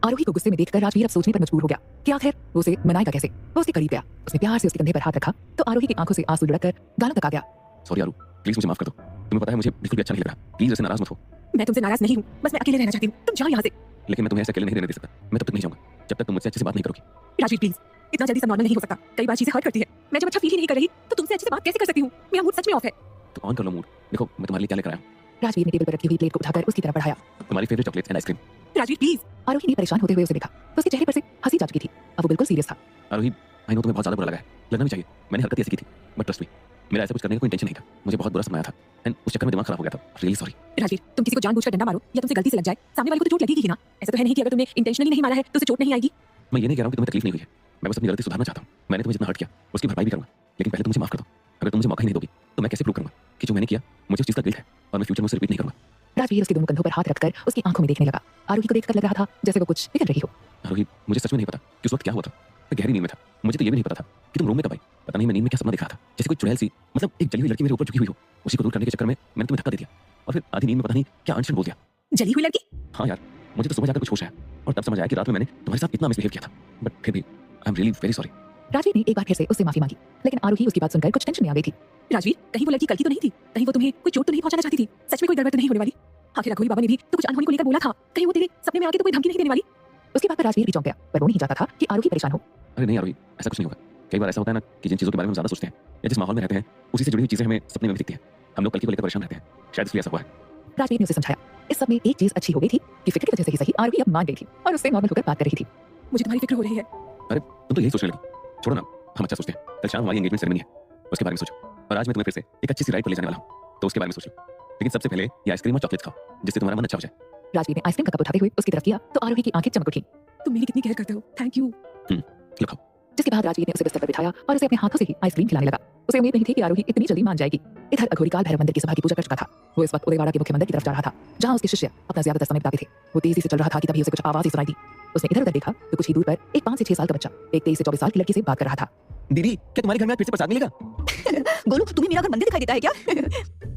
आरोही को गुस्से में देखकर राजवीर अब सोचने पर मजबूर हो गया कि आखिर वो उसे मनाएगा कैसे। वो उसके करीब गया, उसने प्यार से उसके कंधे पर हाथ रखा तो आरोही की आंखों से आंसू लुढ़ककर गालों तक आ गया। सॉरी आरू, प्लीज मुझे माफ कर दो। तुम्हें पता है मुझे बिल्कुल भी अच्छा नहीं लग रहा। प्लीज ऐसे नाराज मत हो। मैं तुमसे नाराज नहीं हूँ, बस मैं अकेले रहना चाहती हूँ। तुम जाओ यहाँ से। लेकिन मैं तुम्हें ऐसे अकेले नहीं रहने दे सकता। मैं तब तक नहीं जाऊंगा जब तक तुम मुझसे अच्छे से बात नहीं करोगी। राजवीर प्लीज, इतना जल्दी सब नॉर्मल नहीं हो सकता। कई बार चीजें हर्ट करती है। मैं जब अच्छा फील ही नहीं कर रही तो तुमसे अच्छे से बात कैसे कर सकती हूँ? मेरा मूड सच में ऑफ है। तो ऑन कर लो मूड। देखो मैं तुम्हारे लिए क्या लेकर आया हूँ। राजवीर ने टेबल पर रखी हुई प्लेट को उठाकर उसकी तरफ बढ़ाया। तुम्हारी favourite chocolates and ice cream. Rajveer please. Aarohi ने परेशान होते हुए उसे देखा तो उसके चेहरे पर से हंसी जा चुकी थी। अब वो बिल्कुल सीरियस था। आरोही, आई नो तुम्हें बहुत ज्यादा बुरा लगा है, लगना भी चाहिए। मैंने हरकत ऐसी की थी, बट ट्रस्ट मी, मेरा ऐसा कुछ करने का कोई इंटेंशन नहीं था। मुझे बहुत बुरा सपना आया था एंड उस चक्कर में दिमाग खराब हो गया था। Really sorry. राजवीर, तुम किसी को जानबूझकर डंडा मारो या तुमसे गलती से लग जाए, सामने वाले को तो चोट लगेगी ही ना। ऐसा तो है नहीं कि अगर तुमने इंटेंशनली नहीं मारा है तो उसे चोट नहीं आएगी। मैं ये नहीं कह रहा हूँ कि तुम्हें तकलीफ नहीं हुई है। मैं बस अपनी गलती सुधारना चाहता हूँ। मैंने तुम्हें जितना हर्ट किया उसकी भरपाई भी करूंगा, लेकिन पहले तुम मुझे माफ कर दो। अगर तुम मुझे मौका ही नहीं दोगी तो मैं कैसे प्रूव करूंगा कि जो मैंने किया मुझे उस चीज का गिल्ट है और मैं फ्यूचर में उसे रिपीट नहीं करूंगा। राजवीर उसके दोनों कंधों पर हाथ रखकर उसकी आंखों में देखने लगा। आरोही को देखकर लग रहा था जैसे वो कुछ बिगड़ रही हो। आरोही, मुझे सच में नहीं पता कि उस वक्त क्या हुआ था। मैं गहरी नींद में था। मुझे तो ये भी नहीं पता था कि तुम रूम में कब आई। पता नहीं मैं नींद में क्या सपना दिख रहा था, जैसे कोई चुड़ैल सी, मतलब एक जली हुई लड़की मेरे ऊपर झुकी हुई हो। उसी को दूर करने के चक्कर में मैंने तुम्हें धक्का दे दिया और फिर आधी नींद में पता नहीं क्या अनशन बोल दिया। जली हुई लड़की? हाँ यार, मुझे तो सुबह जाकर कुछ होश आया और तब समझ आया कि रात में मैंने तुम्हारे साथ इतना मिसबिहेव किया था। बट फिर भी I am really very sorry. Rajveer ने एक बार फिर से उससे माफी मांगी, लेकिन आरोही उसकी बात सुनकर कुछ टेंशन में आ गई थी। राजवीर, कहीं वो लड़की गलती तो नहीं थी? कहीं वो तुम्हें कोई चोट तो नहीं पहुंचाना चाहती थी? सच में कोई गड़बड़ तो नहीं होने वाली? आखिर अघोरी बाबा ने भी तो कुछ अनहोनी को लेकर बोला था। कहीं वो तेरे सपने में आके तो कोई धमकी नहीं देने वाली? उसकी बात पर राजवीर भी चौंक गया, पर वो नहीं चाहता था कि आरोही परेशान हो। अरे नहीं आरोही, ऐसा कुछ नहीं होगा। कई बार ऐसा होता है ना कि जिन चीजों के बारे में हम ज्यादा सोचते हैं या जिस माहौल में रहते हैं उसी से जुड़ी हुई चीजें हमें सपने में भी दिखती हैं। हम लोग कल की को लेकर परेशान रहते हैं, शायद इसलिए ऐसा हुआ है। राजवीर ने उसे समझाया। इस सब में एक चीज अच्छी हो गई थी कि फिक्र की वजह से ही सही आरोही अब मान गई थी और उससे नॉर्मल होकर बात कर रही थी। मुझे तुम्हारी फिक्र हो रही है। अरे तुम तो यही सोचने लगी। छोड़ो ना, हम अच्छा सोचते हैं। कल शाम हमारी एंगेजमेंट सेरेमनी है, उसके बारे में सोचो। और आज मैं तुम्हें फिर से एक अच्छी सी राइड पर ले जाने वाला हूँ, तो उसके बारे में सोच लो। लेकिन सबसे पहले ये आइसक्रीम और चॉकलेट्स खाओ जिससे तुम्हारा मन अच्छा हो जाए। राजवीर ने आइसक्रीम का कप उठाते हुए उसकी तरफ किया तो आरोही की आंखें चमक उठी। तुम मेरी कितनी केयर करते हो, थैंक यू। लो खाओ। जिसके बाद राजवीर ने उसे बिस्तर पर बिठाया और उसे अपने हाथों से ही आइसक्रीम खिलाने लगा। उसे उम्मीद नहीं थी कि आरोही इतनी जल्दी मान जाएगी। इधर अघोरीकाल भैरव मंदिर की सभा की पूजा कर चुका था। वो इस वक्त उदयवाड़ा के मुख्य मंदिर की तरफ जा रहा था, जहाँ उसके शिष्य अपना ज्यादातर समय बिताते थे। वो तेजी से चल रहा था कि तभी उसे कुछ आवाज ही सुनाई दी। उसने इधर उधर देखा तो कुछ ही दूर पर एक 5 से 6 साल का बच्चा एक 23 से 24 साल की लड़की से बात कर रहा था। दीदी, क्या तुम्हारे घर में आज फिर से प्रसाद मिलेगा? गोलू, तुम्हें मेरा घर मंदिर दिखाई देता है क्या?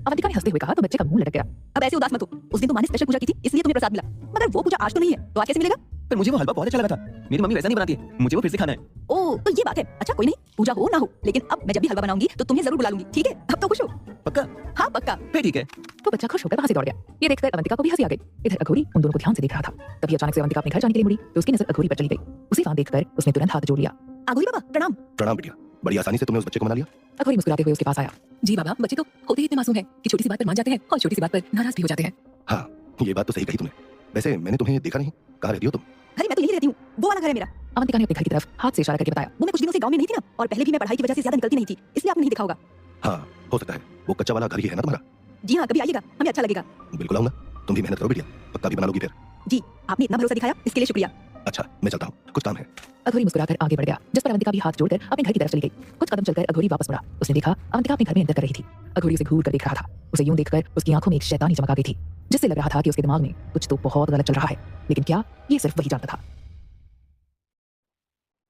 अवंतिका ने हंसते हुए कहा तो बच्चे का मुंह लटक गया। अब ऐसे उदास मत हो। उस दिन तुमने स्पेशल पूजा की थी इसलिए तुम्हें प्रसाद मिला, मगर वो पूजा आज तो नहीं है, तो आज कैसे मिलेगा? पर मुझे वो हलवा बहुत अच्छा लगा था। मेरी मम्मी वैसा नहीं बनाती है, मुझे वो फिर से खाना है। ओह, तो ये बात है। अच्छा कोई नहीं, पूजा हो ना हो, लेकिन अब मैं जब भी हलवा बनाऊंगी तो तुम्हें जरूर बुला लूंगी, ठीक है? अब तो खुश हो? पक्का? हाँ पक्का। फिर ठीक है। वो बच्चा खुश होकर वहां से दौड़ गया। ये देखकर अवंतिका को भी हंसी आ गई। इधर अघोरी उन दोनों को ध्यान से देख रहा था। तभी अचानक से अवंतिका अपने घर जाने के लिए मुड़ी तो उसकी नजर अघोरी पर चली गई। उसे वहां देखकर उसने तुरंत हाथ जोड़ लिया। अघोरी बाबा प्रणाम। प्रणाम बिटिया, बड़ी आसानी से तुमने उस बच्चे को मना लिया। अघोरी मुस्कुराते हुए उसके पास आया। जी बाबा, बच्चे तो होते ही इतने मासूम हैं कि छोटी सी बात पर मान जाते हैं और छोटी सी बात पर नाराज भी हो जाते हैं। हाँ, ये बात तो सही कही तुमने। वैसे मैंने तुम्हें देखा नहीं, कहाँ रहती हो तुम? अरे मैं तो यही रहती हूँ, वो वाला घर है मेरा। अवंतिका ने अपने घर की तरफ हाथ से इशारा करके बताया। वो मैं कुछ दिनों से गांव में नहीं थी ना, और पहले भी मैं पढ़ाई की वजह से ज्यादा निकलती नहीं थी, इसलिए आपने नहीं देखा होगा। हाँ, हो सकता है। वो कच्चा वाला घर ही है ना तुम्हारा? जी हाँ, कभी आइएगा, हमें अच्छा लगेगा। बिल्कुल आऊंगा। तुम भी मेहनत करो बिटिया, पक्का भी बना लोगी फिर। जी, आपने इतना भरोसा दिखाया इसके लिए शुक्रिया। अच्छा, मैं चलता हूँ, कुछ काम है। अघोरी मुस्कुराकर आगे बढ़ गया, जिस पर अवंतिका भी हाथ जोड़कर अपने घर की तरफ चली गई। कुछ कदम चलकर अघोरी वापस मुड़ा। उसने देखा अवंतिका अपने घर में इंतजार कर रही थी। अघोरी उसे घूर कर देख रहा था। उसे यूं देखकर उसकी आंखों में एक शैतानी चमक आ गई थी, जिससे लग रहा था कि उसके दिमाग में कुछ तो बहुत गलत चल रहा है। लेकिन क्या, ये सिर्फ वही जानता था।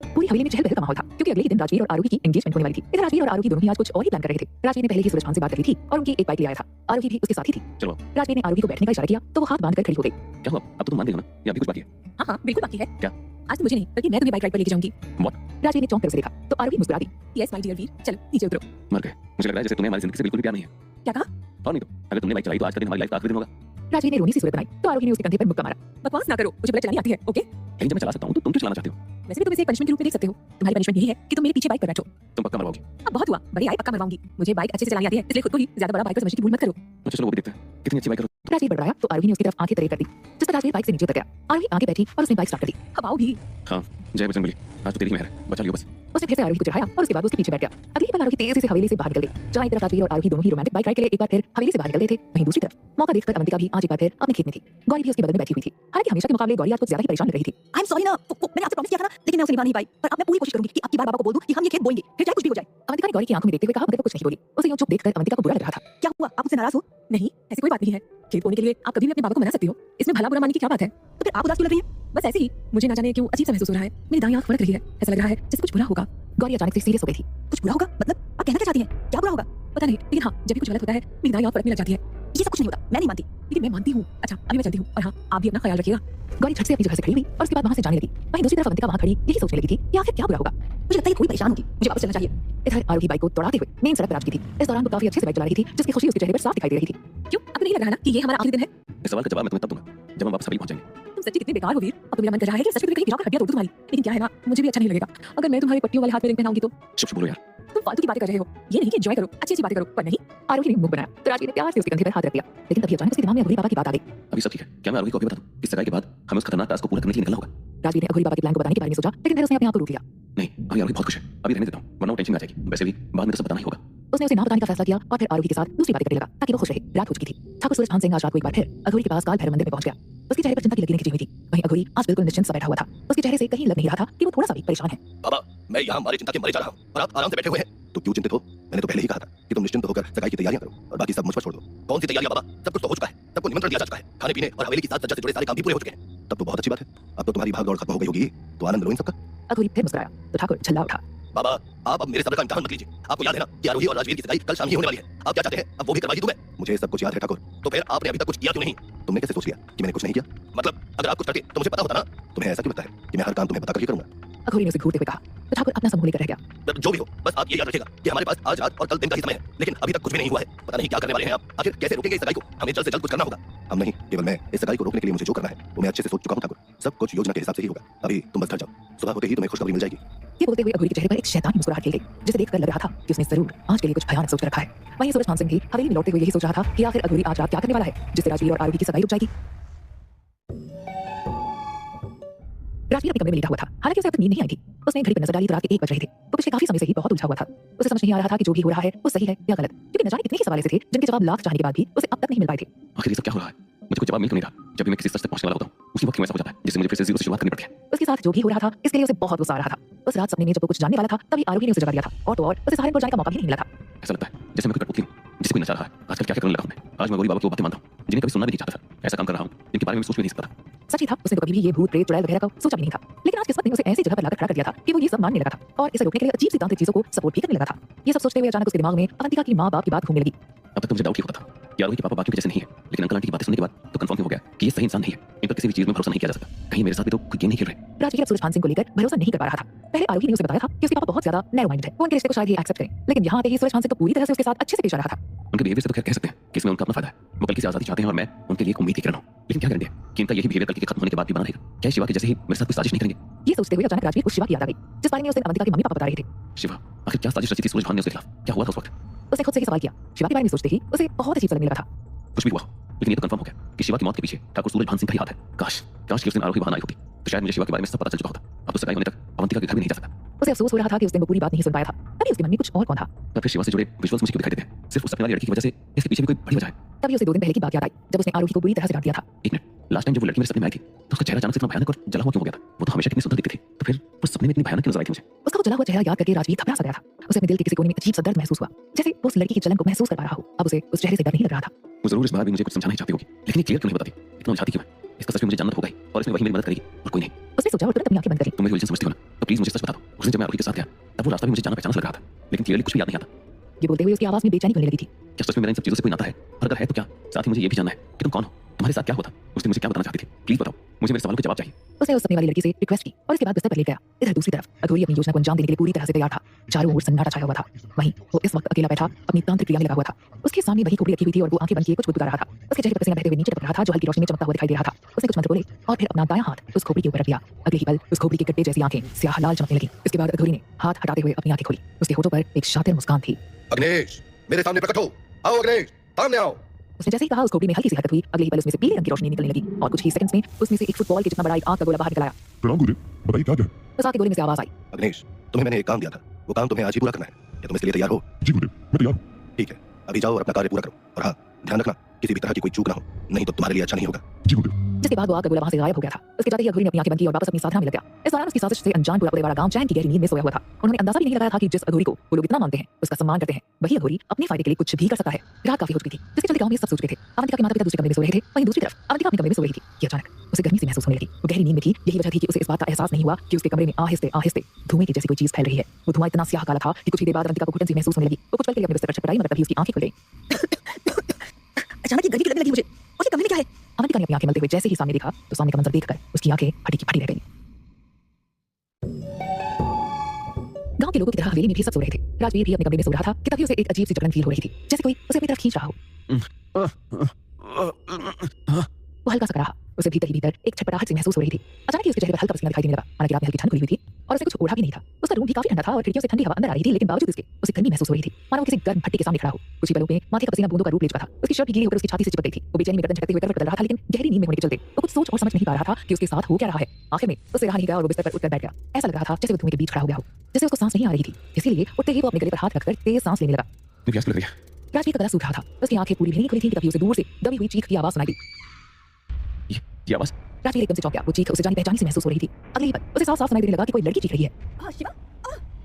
पूरी हवेली में चहल पहल का माहौल था, क्योंकि अगले ही दिन राजवीर और आरोही की एंगेजमेंट होने वाली थी। इधर राजवीर और आरोही दोनों ही आज कुछ और ही प्लान कर रहे थे। राजवीर ने पहले ही सूरज खान से बात कर ली थी और उनकी एक बाइक ले आया था। आरोही भी उसके साथ ही थी। चलो। राजवीर ने आरोही को बैठने का इशारा किया तो वो हाथ बांधकर खड़ी हो गई। क्या हुआ? अब तो तुम मान गई हो ना, या अभी कुछ बाकी है? हाँ हाँ, बिल्कुल बाकी है। क्या? आज तो मुझे नहीं, बल्कि मैं तुम्हें बाइक राइड पर लेके जाऊंगी। राजवीर ने चौंक कर उसे देखा तो आरोही मुस्कुरा दी। यस माय डियर वीर, चलो नीचे उतरो। मर गए। मुझे लग रहा है जैसे तुम्हें हमारी जिंदगी से बिल्कुल भी प्यार नहीं है। क्या कहा? और नहीं तो, अगर तुमने बाइक चलाई तो आज का दिन हमारी लाइफ का आखिरी दिन होगा। राजवीर ने रोनी सी सूरत बनाई तो आरोही ने उसके कंधे पर मुक्का मारा। बकवास ना करो, मुझे बुलेट चलानी आती है, ओके? लेकिन जब मैं चला सकता हूँ तो तुम क्यों चलाना चाहती हो? वैसे भी तुम इसे एक पनिशमेंट के रूप में देख सकते हो। तुम्हारी पनिशमेंट यही है कि तुम मेरे पीछे बाइक पर बैठो। तुम पक्का मरवाओगी। अब बहुत हुआ, बड़े आए पक्का मरवाऊंगी। मुझे बाइक अच्छे से चलानी आती है, इसलिए खुद को ही ज्यादा बड़ा बाइकर समझने की भूल मत करो। अच्छा चलो वो भी देखते हैं कितनी अच्छी बाइक है। राजवीर बड़बड़ाया तो आरोही ने उसकी तरफ आंखें तरे कर दी, जिस पर राजवीर बाइक से नीचे उतर गया। आरोही आगे बैठी और उसने बाइक स्टार्ट कर दी। अब आओ भी। हाँ जय बजरंगबली, आज तो तेरी ही मेहर है, बचा लियो बस। उसने फिर से आरोही को चढ़ाया और उसके बाद उसके पीछे बैठ गया। अगली ही पल आरोही तेजी से हवेली से बाहर निकल गई। जहाँ एक तरफ राजवीर और आरोही दोनों ही रोमांटिक बाइक राइड के लिए एक बार फिर हवेली से बाहर निकल गए थे, वहीं दूसरी तरफ मौका देखकर अवंतिका भी आज एक बार फिर अपने खेत में थी। गौरी भी उसके बगल में बैठी हुई थी। हालांकि हमेशा के मुकाबले गौरी आज कुछ ज्यादा ही परेशान लग रही थी। आई एम सॉरी ना, मैंने आपसे प्रॉमिस किया था ना, लेकिन मैं उसे निभा नहीं पाई। पर अब मैं पूरी कोशिश करूंगी कि आपकी बार बाबा को बोल दूं कि हम ये खेत बोएंगे, फिर चाहे कुछ भी हो जाए। अवंतिका ने गौरी की आंखों में देखते हुए कहा, मगर वो कुछ नहीं बोली। उसे यूं चुप देखकर अवंतिका को बुरा लग रहा था। क्या हुआ, आप मुझसे नाराज हो? नहीं, ऐसी कोई बात नहीं है। खेत बोने के लिए आप कभी भी अपने बाबा को मना सकती हो। इसमें भला बुरा मानने की क्या बात है? तो फिर आप उदास क्यों लग रही है? बस ऐसे ही मुझे ना जाने क्यों अजीब सा महसूस हो रहा है। मेरी दाईं आंख फड़क रही है, ऐसा लग रहा है जैसे कुछ बुरा होगा। गौरी अचानक से सीरियस हो गई थी। कुछ बुरा होगा? मतलब आप कहना क्या चाहती हैं? क्या बुरा होगा? पता नहीं, लेकिन हाँ, जब भी कुछ गलत होता है मेरी दाईं आंख फड़कने लग जाती है। ये सब कुछ नहीं होता, मैं नहीं मानती। लेकिन मैं मानती हूँ। अच्छा, अभी मैं चलती हूँ और हाँ, आप भी अपना ख्याल रखिएगा। गौरी झट से अपनी जगह से खड़ी हुई और उसके बाद वहां से जाने लगी। वहीं दूसरी तरफ अवंतिका वहां खड़ी यही सोचने लगी थी कि आखिर क्या बुरा होगा। मुझे लगता है कोई परेशान होगी, मुझे वापस चलना चाहिए। इधर आरोही बाइक को दौड़ाते हुए मेन सड़क पर आ चुकी थी। इस दौरान वो काफी अच्छे से बाइक चला रही थी, जिसकी खुशी उसके चेहरे पर साफ दिखाई दे रही थी। क्यों, आपको नहीं लग रहा है ना कि ये हमारा आखिरी दिन है? इस सवाल का जवाब मैं तुम्हें तब दूंगा जब हम वापस हवेली पहुंच जाएंगे। तुम सच्ची कितने बेकार हो वीर। अब तो मेरा मन कर रहा है कि सच में कहीं गिरा कर हड्डियां तोड़ दूं तुम्हारी। लेकिन क्या है ना, मुझे भी अच्छा नहीं लगेगा अगर मैं तुम्हारी पट्टियों वाले हाथ में रिंग पहनाऊंगी तो। शुभ शुभ बोलो यार। तुम फालतू की बातें कर रहे हो, ये नहीं कि एंजॉय करो, अच्छी अच्छी बातें करो। पर नहीं, आरोही ने मुंह बनाया तो राजवीर ने प्यार से उसके कंधे पर हाथ रख दिया। लेकिन तभी अचानक उसके दिमाग में अघोरी बाबा की बात आ गई। अभी सब ठीक है, क्या मैं आरोही को अभी बता दूं कि सगाई के बाद हमें उस खतरनाक टास्क को पूरा करने के लिए निकलना होगा? राजवीर ने अघोरी बाबा के प्लान को बताने के बारे में सोचा, लेकिन फिर उसने अपने आप को रोक लिया। नहीं, अभी आरोही बहुत खुश है, अभी रहने देता हूं, वरना वो टेंशन में आ जाएगी। वैसे भी बाद में तो सब बताना ही होगा। उसने उसे ना बताने का फैसला किया और फिर आरोही के साथ दूसरी बातें करने लगा ताकि वो खुश रहे। रात हो चुकी थी। ठाकुर सूरज सिंह आज रात को एक बार फिर अघोरी के पास काल भैरव मंदिर में पहुंच गया। उसके चेहरे पर चिंता की लकीरें खिंची हुई थी। वहीं अघोरी आज बिल्कुल निश्चिंत सा बैठा हुआ था। उसके चेहरे से कहीं लग नहीं रहा था कि वो थोड़ा सा भी परेशान है। बाबा, मैं यहाँ हमारी चिंता के मरे जा रहा हूँ और आप आराम से बैठे हुए हैं, तो क्यों चिंतित हो? मैंने तो पहले ही कहा था कि तुम निश्चिंत होकर सगाई की तैयारियां करो और बाकी सब मुझ पर छोड़ दो। कौन सी तैयारियां बाबा? सब कुछ तो हो चुका है, सबको निमंत्रण दिया जा चुका है, खाने पीने और हवेली की साज सज्जा से जुड़े सारे काम भी पूरे हो चुके हैं। तब तो बहुत अच्छी बात है, अब तो तुम्हारी भाग दौड़ खत्म हो गई होगी, तो आनंद लो इन सबका। अघोरी फिर मुस्कुराया तो ठाकुर झल्ला उठा। बाबा, आप अब मेरे सब्र का इम्तिहान मत लीजिए। आपको याद है ना कि आरोही और राजवीर की सगाई कल शाम ही होने वाली है। आप क्या चाहते हैं अब वो भी करवाई दूं मैं? मुझे सब कुछ याद है ठाकुर। तो फिर आपने अभी तक कुछ किया क्यों नहीं? तुमने कैसे सोच लिया कि मैंने कुछ नहीं किया? मतलब अगर आप कुछ करते तो मुझे पता होता ना। तुम्हें ऐसा क्यों लगता है कि मैं हर काम तुम्हें बताकर ही करूंगा? अघोरी ने उसे घूरते हुए कहा तो ठाकुर अपना समूह लेकर रह गया। जो भी हो, बस आप ये याद रखिएगा कि हमारे पास आज रात और कल दिन का ही समय है, लेकिन अभी तक कुछ भी नहीं हुआ है। पता नहीं क्या करने वाले हैं आप। आखिर कैसे रोकेंगे इस सगाई को? हमें जल्द से जल्द कुछ करना होगा। हम नहीं, केवल मैं। इस सगाई को रोकने के लिए मुझे जो करना है वो मैं अच्छे से सोच चुका हूं ठाकुर। सब कुछ योजना के हिसाब से ही होगा। अभी तुम बस घर जाओ, सुबह होते ही तुम्हें खुशखबरी मिल जाएगी। ये बोलते हुए अघोरी के चेहरे पर एक शैतानी मुस्कुराहट खिल गई, जिसे देखकर लग रहा था कि उसने जरूर आज के लिए कुछ भयानक सोच कर रखा है। वहीं सूरज सिंह भी हवेली में लौटते हुए यही सोच रहा था कि आखिर अघोरी आज रात क्या करने वाला है, जिससे राजवीर और आरोही की सगाई रुक जाएगी। राजवीर अपने कमरे में लेटा हुआ था। हालांकि उसे अब तक नींद नहीं आई थी। उसने घड़ी पर नजर डाली तो रात के 1 बज रहे थे। वो पिछले काफी समय से ही बहुत उलझा हुआ था। उसे समझ नहीं आ रहा था कि जो भी हो रहा है वो सही है या गलत, क्योंकि न जाने कितने ही सवाल ऐसे थे जिनके जवाब लाख चाहने के बाद भी उसे अब तक नहीं मिल पाए थे। आखिर ये सब क्या हो रहा है? मुझे कोई जवाब मिल क्यों नहीं रहा? जब भी मैं किसी सच तक पहुंचने वाला होता हूं, उसी वक्त क्यों ऐसा हो जाता है जिससे मुझे फिर से जीरो से शुरुआत करनी पड़ती है? उसके साथ जो भी हो रहा था इसके लिए उसे बहुत गुस्सा आ रहा था। उस रात सपने में जब वो कुछ जानने वाला था तभी आरोही ने उसे जगा दिया था और तो और उसे सहारनपुर जाने का मौका भी नहीं मिला था। ऐसा लगता है जैसे मैं कोई कठपुतली हूं जिसे कोई नचा रहा है। आजकल क्या क्या करने लगा हूं मैं। आज मैं गौरी बाबा की वो बातें मानता हूं जिन्हें कभी सुनना भी नहीं चाहता था। ऐसा काम कर रहा हूं जिनके बारे में सोच भी नहीं सकता था। सच ही था, उसने तो कभी भी ये भूत प्रेत चुड़ैल वगैरह का सोचा भी नहीं था। लेकिन आज किस्मत ने उसे ऐसी जगह पर लाकर खड़ा कर दिया था कि वो ये सब मानने लगा था और इसे रोकने के लिए अजीब सी तांत्रिक चीजों को सपोर्ट भी करने लगा था। ये सब सोचते हुए अचानक उसके दिमाग में अवंतिका की माँ बाप की बात घूमने लगी। अब तक मुझे डाउट ही होता था कि आरोही के पापा बाकियों के जैसे नहीं है, लेकिन अंकल आंटी की बातें सुनने के बाद तो कंफर्म हो गया कि ये सही इंसान नहीं है। इन पर किसी भी चीज में भरोसा नहीं किया जा सकता। कहीं मेरे साथ भी तो कोई गेम नहीं खेल रहे। राजवीर अब सूरज सिंह को लेकर भरोसा नहीं कर पा रहा था। पहले आरोही ने उसे बताया था कि उसके पापा बहुत ज्यादा नैरो माइंडेड है, वो उनके रिश्ते को शायद ही एक्सेप्ट करें। लेकिन यहाँ आते ही सूरज सिंह तो पूरी तरह से उसके साथ अच्छे से पेश आ रहा था। उनके बिहेवियर से तो खैर कह सकते हैं कि इसमें उनका अपना फायदा है। वो कल की आजादी चाहते हैं और मैं उनके लिए उम्मीद ही कर रहा हूं। लेकिन क्या गारंटी है कि इनका यही बिहेवियर कल के खत्म होने के बाद भी बना रहेगा? क्या शिवा के जैसे ही मेरे साथ कोई साजिश नहीं करेंगे? ये सोचते हुए अचानक राजवीर को शिवा की याद आ गई, जिस बारे में उसे अवंतिका के मम्मी पापा बता रहे थे। शिवा, आखिर क्या साजिश रची थी सूरज भान ने उसके खिलाफ? क्या हुआ था उस वक्त? उसने खुद से ही सवाल किया। शिवा के बारे में सोचते ही उसे बहुत अजीब सा लगने लगा था। कुछ भी हुआ, लेकिन ये तो कंफर्म हो गया कि शिवा की मौत के पीछे ठाकुर सूरज भान सिंह का ही हाथ है। काश कि उस दिन आरोही वहां आई होती तो शायद मुझे शिवा के बारे में सब पता चल चुका होता। अब तो सगाई होने तक अवंतिका के घर भी नहीं जा सकता। उसे अफसोस हो रहा था कि उस दिन वो पूरी बात नहीं सुन पाया था। तभी उसके मन में कुछ और कौन था। तब फिर शिवा से जुड़े विजुअल्स मुझे क्यों दिखाई देते हैं? सिर्फ उस सपने वाली लड़की की वजह से? इसके पीछे भी कोई बड़ी वजह है? तभी उसे 2 दिन पहले की बात याद आई जब उसने आरोही को बुरी तरह से डांट दिया था। एक मिनट, लास्ट टाइम जब वो लड़की मेरे सपने में आई थी तो उसका चेहरा अचानक से इतना भयानक और जला हुआ क्यों हो गया था? वो तो हमेशा कितनी सुंदर दिखती थी, तो फिर उस सपने में इतनी भयानक क्यों नजर आई थी मुझे? उसका वो जला हुआ चेहरा याद करके राजवीर घबरा सा गया था। उसे अपने दिल के किसी कोने में अजीब सा दर्द महसूस हुआ, जैसे वो उस लड़की की जलन को महसूस कर पा रहा हो। अब उसे उस चेहरे से डर नहीं लग रहा था। वो जरूर इस बार भी मुझे कुछ समझाना ही चाहती होगी, लेकिन ये क्लियर क्यों नहीं बताती? इतना उलझाती क्यों है? इसका सच में मुझे जानना होगा ही और इसमें वही मेरी मदद करेगी और कोई नहीं। उसने सोचा और तुरंत अपनी आंखें बंद कर ली। तुम मेरी उलझन समझती हो ना, तो प्लीज मुझे सच बता दो। उस दिन जब मैं आरोही के साथ गया तब वो रास्ता भी मुझे जाना पहचाना लग रहा था, लेकिन क्लियरली कुछ भी याद नहीं आता। ये बोलते हुए उसकी आवाज में बेचैनी होने लगी थी। क्या सच में मेरा इन सब चीजों से कोई नाता है? और अगर है तो क्या? साथ ही मुझे ये भी जानना है कि तुम कौन हो, तुम्हारे साथ क्या हुआ था? उस दिन मुझे क्या बताना चाहती थी? प्लीज बताओ, मुझे मेरे सवालों के जवाब चाहिए। उसने उस सपने वाली लड़की से रिक्वेस्ट की और उसके बाद बिस्तर पर ले गया। इधर दूसरी तरफ अघोरी अपनी योजना को अंजाम देने के लिए पूरी तरह से तैयार था। चारों ओर सन्नाटा छाया हुआ था। वहीं वो इस वक्त अकेला बैठा अपनी तांत्रिक क्रिया में लगा हुआ था। उसके सामने वही खोपड़ी रखी हुई थी और वो आंखें बंद किए कुछ गुदगुदा रहा था। उसके चेहरे पर पसीना बहते हुए नीचे टपक रहा था जो हल्की रोशनी में चमकता हुआ दिखाई दे रहा था। उसने कुछ मंत्र बोले और फिर अपना दायां हाथ उस खोपड़ी के ऊपर रख दिया। अगले ही पल उस खोपड़ी के गड्ढे जैसी आंखें स्याह लाल चमकने लगी। इसके बाद अघोरी ने हाथ हटाते हुए अपनी आंखें खोली। उसके होठों पर एक शातिर मुस्कान थी। अग्नेश, मेरे सामने प्रकट हो। आओ अग्नेश, सामने आओ। उसने जैसे ही कहा उस खोपड़ी में हल्की सी हरकत हुई। अगले ही पल उसमें से पीले रंग की रोशनी निकलने लगी और कुछ ही सेकंड्स में उसमें से एक फुटबॉल के जितना बड़ा एक आग का गोला बाहर निकल आया। प्रणाम गुरुदेव, बताइए क्या क्या? प्रसाद के गोले में से आवाज आई। अग्नेश, तुम्हें मैंने एक काम दिया था, वो काम तुम्हें आज ही पूरा करना है। क्या तुम इसके लिए तैयार हो? जी गुरुदेव, मैं तैयार हूँ। ठीक है, अभी जाओ और अपना कार्य पूरा करो। और हाँ, ध्यान रखना किसी भी तरह की कोई चूक ना हो, नहीं तो तुम्हारे लिए अच्छा नहीं होगा। जी गुरुदेव। जिसके बाद वो आकर गोला वहां से गायब हो गया था। उसके जाते ही अघोरी ने अपनी आंखें बंद की और वापस अपनी साधना में लग गया। इस दौरान उसकी साजिश से अनजान पूरा वाला गांव चैन की गहरी नींद में सोया हुआ था। उन्होंने अंदाजा भी नहीं लगाया था कि जिस अघोरी को वो लोग इतना मानते हैं, उसका सम्मान करते हैं, वही अघोरी अपने फायदे के लिए कुछ भी कर सकता है। रात काफी हो चुकी थी, जिसके चलते गांव में सब सोच रहे थे। अवंतिका के माता-पिता दूसरे कमरे में सो रहे थे, वहीं दूसरी तरफ अवंतिका अपने कमरे में सो रही थी कि अचानक उसे गर्मी सी महसूस होने लगी। वो गहरी नींद में थी, यही वजह थी कि उसे इस बात का एहसास नहीं हुआ कि उसके कमरे में आहिस्ते आहिस्ते धुएं की जैसी कोई चीज फैल रही है। वो धुआं इतना स्याह काला था कि कुछ ही देर बाद अवंतिका को घुटन सी महसूस होने लगी। वो कुछ पल के लिए अपने बिस्तर पर छटपटाई, मगर तभी उसकी आंखें खुल गईं। अचानक ये गर्मी लगने लगी मुझे। उसके कमरे में क्या है? अवंतिका ने अपनी आंखें मलते हुए जैसे ही सामने देखा तो सामने का मंजर देखकर उसकी आंखें फटी की फटी रह गईं। गांव के लोगों की तरह हवेली में भी सब सो रहे थे। राजवीर भी अपने कमरे में सो रहा था कि तभी उसे एक अजीब सी जकड़न फील हो रही थी, जैसे कोई उसे अपनी तरफ खींच रहा हो। वो हल्का सा रहा, उसे भीतर ही भीतर एक छटपटाहट सी महसूस हो रही थी। अचानक ही उसके चेहरे पर हल्का पसीना दिखाई देने लगा। हालांकि रात में हल्की ठंड खुली हुई थी और उसे कुछ ओढ़ा भी नहीं था। उसका रूम भी काफी ठंडा था और खिड़कियों से ठंडी हवा अंदर आ रही थी, लेकिन बावजूद इसके उसे गर्मी महसूस हो रही थी, मानो किसी गर्म भट्टी के सामने खड़ा हो। कुछ ही पलों में माथे का पसीना बूंदों का रूप ले चुका था। उसकी शर्ट भी गीली होकर उसकी छाती से चिपक गई थी। वो बेचैनी में गर्दन झटकते हुए करवट बदल रहा था, लेकिन गहरी नींद में होने के चलते वो कुछ सोच और समझ नहीं पा रहा था कि उसके साथ हो क्या रहा है। आखिर में उससे रहा नहीं गया और वो बिस्तर पर उठकर बैठ गया। ऐसा लग रहा था जैसे वो धुएं के बीच खड़ा हो गया हो, जैसे उसको सांस नहीं आ रही थी। इसीलिए उठते ही वो अपने गले पर हाथ रखकर तेज सांस लेने लगा। मुझे प्यास लग रही है। राजवीर का गला सूख रहा था, उसकी आंखें पूरी भी नहीं खुली थी कि तभी उसे दूर से दबी हुई चीख की आवाज सुनाई दी। ये आवाज राजवीर एकदम से चौंक गया। वो चीख उसे जानी पहचानी सी महसूस हो रही थी। अगले ही पल उसे साफ साफ सुनाई देने लगा कि कोई लड़की चीख रही है। शिवा,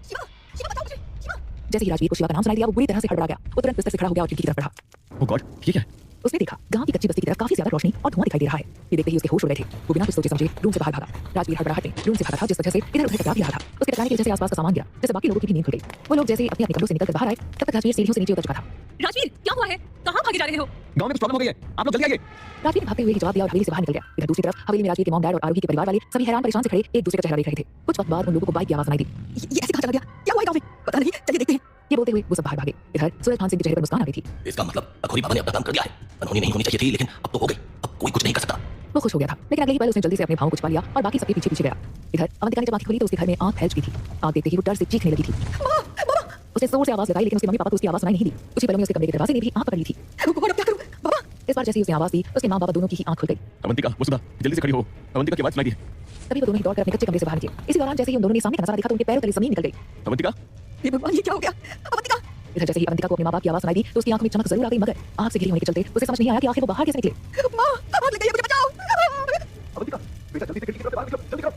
शिवा, शिवा बचाओ मुझे, शिवा। जैसे ही राजवीर को शिवा का नाम सुनाई दिया, वो बुरी तरह से हड़बड़ा गया। वो तुरंत बिस्तर से खड़ा हो गया और खिड़की की तरफ बढ़ा। ओह गॉड, ये क्या है? उसने देखा गांव की कच्ची बस्ती की तरफ काफी ज्यादा रोशनी और धुआं दिखाई दे रहा है। ये देखते ही उसके होश उड़ गए थे। वो बिना कुछ सोचे समझे रूम से बाहर भागा। राजवीर हड़बड़ाहट में रूम से भागा था, जिस वजह से इधर उधर टकरा भी रहा था। उसके टकराने की वजह से आसपास का सामान गिरा, जैसे बाकी लोगों की भी नींद खुल गई। वो लोग जैसे अपने अपने कमरों से निकलकर बाहर आए, तब तक राजवीर सीढ़ियों से नीचे उतर चुका था। राजवीर, क्या हुआ है? कहाँ भागे जा रहे हो? गांव में कुछ प्रॉब्लम हो गई है, आप लोग जल्दी आइए। राजवीर ने भागते हुए ही जवाब दिया और हवेली से बाहर निकल गया। इधर दूसरी तरफ हवेली में राजवीर के मॉम, डैड और आरोही के परिवार वाले सभी हैरान परेशान से खड़े एक दूसरे का चेहरा देख रहे थे। कुछ वक्त बाद उन लोगों को बाइक की आवाज सुनाई दी। ये ऐसे कहाँ चला गया? क्या हुआ है गाँव में? पता नहीं, चलिए देखते हैं। ये बोलते हुए वो सब बाहर भागे। इधर सूरज खान सिंह के चेहरे पर मुस्कान आ गई थी। इसका मतलब अघोरी बाबा ने अपना काम कर दिया है। अनहोनी नहीं होनी चाहिए थी, लेकिन अब तो हो गई। अब कोई कुछ नहीं कर सकता। वो खुश हो गया था, लेकिन अगले ही पल उसने जल्दी से अपने भावों को छिपा लिया और बाकी सबके पीछे पीछे गया। इधर अवंतिका ने जब आंखें खोली तो उसके घर में आग फैल चुकी थी। आग देखते ही वो डर से चीखने लगी थी। उसने जोर से आवाज लगाई, लेकिन उसके मम्मी पापा को उसकी आवाज सुनाई नहीं दी। कुछ ही पलों में उसके कमरे के दरवाजे ने भी आग पकड़ ली थी। क्या करूं? बाबा, इस बार जैसे ही उसने आवाज दी, उसके माँ बाबा दोनों की ही आंख खुल गई। अवंतिका, वसुधा, जल्दी से खड़ी हो। अवंतिका की आवाज सुनाई दी है। तभी वो दोनों ही दौड़कर अपने कच्चे कमरे से बाहर निकले। इसी दौरान जैसे ही उन दोनों ने सामने का नजारा देखा तो उनके पैरों तले जमीन निकल गई। अवंतिका, हे भगवान, ये क्या हो गया? अवंतिका, इधर जैसे ही अवंतिका को अपने माँ बाप की आवाज सुनाई दी तो उसकी आंखों में चमक जरूर आ गई, मगर आग से घिरी होने के चलते उसे समझ नहीं आया कि आखिर वो बाहर कैसे निकले। माँ, आग लग गई है, मुझे बचाओ। अवंतिका, बेटा जल्दी से खिड़की की तरफ बाहर निकलो, जल्दी करो।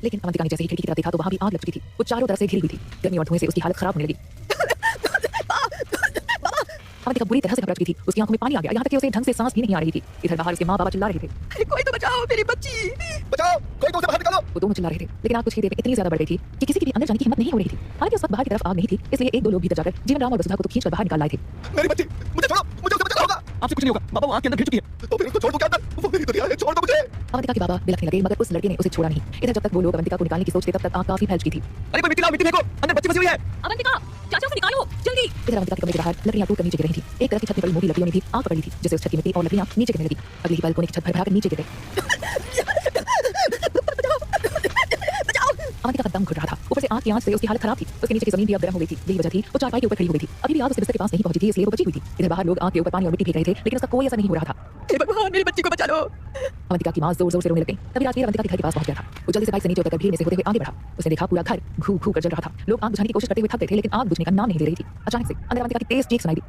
लेकिन अवंतिका ने जैसे ही खिड़की की तरफ देखा तो वहां भी आग लग चुकी थी। वो चारों तरफ से घिरी हुई थी। गर्मी और धुएं से उसकी हालत खराब होने लगी। अवंतिका बुरी तरह से घबरा चुकी थी। उसकी आंखों में पानी आ गया, यहाँ तक कि उसे ढंग से सांस भी नहीं आ रही थी। इधर बाहर उसके माँ बाबा चिल्ला रहे थे। अरे कोई तो बचाओ मेरी बच्ची। बचाओ, कोई तो उसे बाहर निकालो। वो दोनों चिल्ला रहे थे, लेकिन आग कुछ ही देर में इतनी ज्यादा बढ़ गई थी कि किसी की भी अंदर जाने की हिम्मत नहीं हो रही थी। हालांकि उस वक्त बाहर की तरफ आग नहीं थी, इसलिए एक दो लोग भीतर जाकर जीवन राम और वसुधा को तो खींचकर बाहर निकाल लाए थे। मेरी बच्ची, मुझे छोड़ो, मुझे उसे बचाना होगा। आपसे कुछ नहीं होगा। बाबा वो आग के अंदर घिर चुकी है। तो फिर उसको छोड़ दो क्या अंदर? वो मेरी दुनिया है, छोड़ दो मुझे। अवंतिका के बाबा बिलखने लगे, मगर उस लड़के ने उसे छोड़ा नहीं। इधर जब तक वो लोग अवंतिका को निकालने की सोचते तब तक आग काफी फैल चुकी थी। अरे कोई मिट्टी लाओ, मिट्टी फेंको, अंदर बच्ची फंसी हुई है। अवंतिका, चाचा को निकालो, जल्दी। इधर अवंतिका के कमरे के बाहर लकड़ियां टूट कर नीचे गिर रही थी। एक तरफ की छत में पड़ी मोटी लकड़ियों ने भी आग पकड़ ली थी, जिससे उस छत की मिट्टी और लकड़ियां नीचे गिरने लगी। अगले ही पल कोने की छत भर-भराकर नीचे गिर गई। अवंतिका का दम घुट रहा था। ऊपर से आग की आंच से उसकी हालत खराब थी। उसके नीचे की जमीन भी अब गर्म हो गई थी। यही वजह थी वो चारपाई के ऊपर खड़ी हो गई थी। अभी भी आग उसके बिस्तर के पास नहीं पहुंची थी, इसलिए वो बची हुई थी। इधर बाहर लोग आग के ऊपर पानी और मिट्टी फेंक रहे थे, लेकिन उसका कोई असर नहीं हो रहा था। हे भगवान, मेरी बच्ची को बचा लो। अवंतिका की मां जोर जोर से रोने लग गई। तभी राजवीर अवंतिका के घर के पास पहुंच गया था। वो जल्दी से बाइक से नीचे उतरकर भीड़ में से होते हुए आगे बढ़ा। उसने देखा पूरा घर घू घू कर जल रहा था। लोग आग बुझाने की कोशिश करते हुए थक गए थे, लेकिन आग बुझने का नाम नहीं ले रही थी। अचानक से अंदर अवंतिका की तेज चीख सुनाई दी।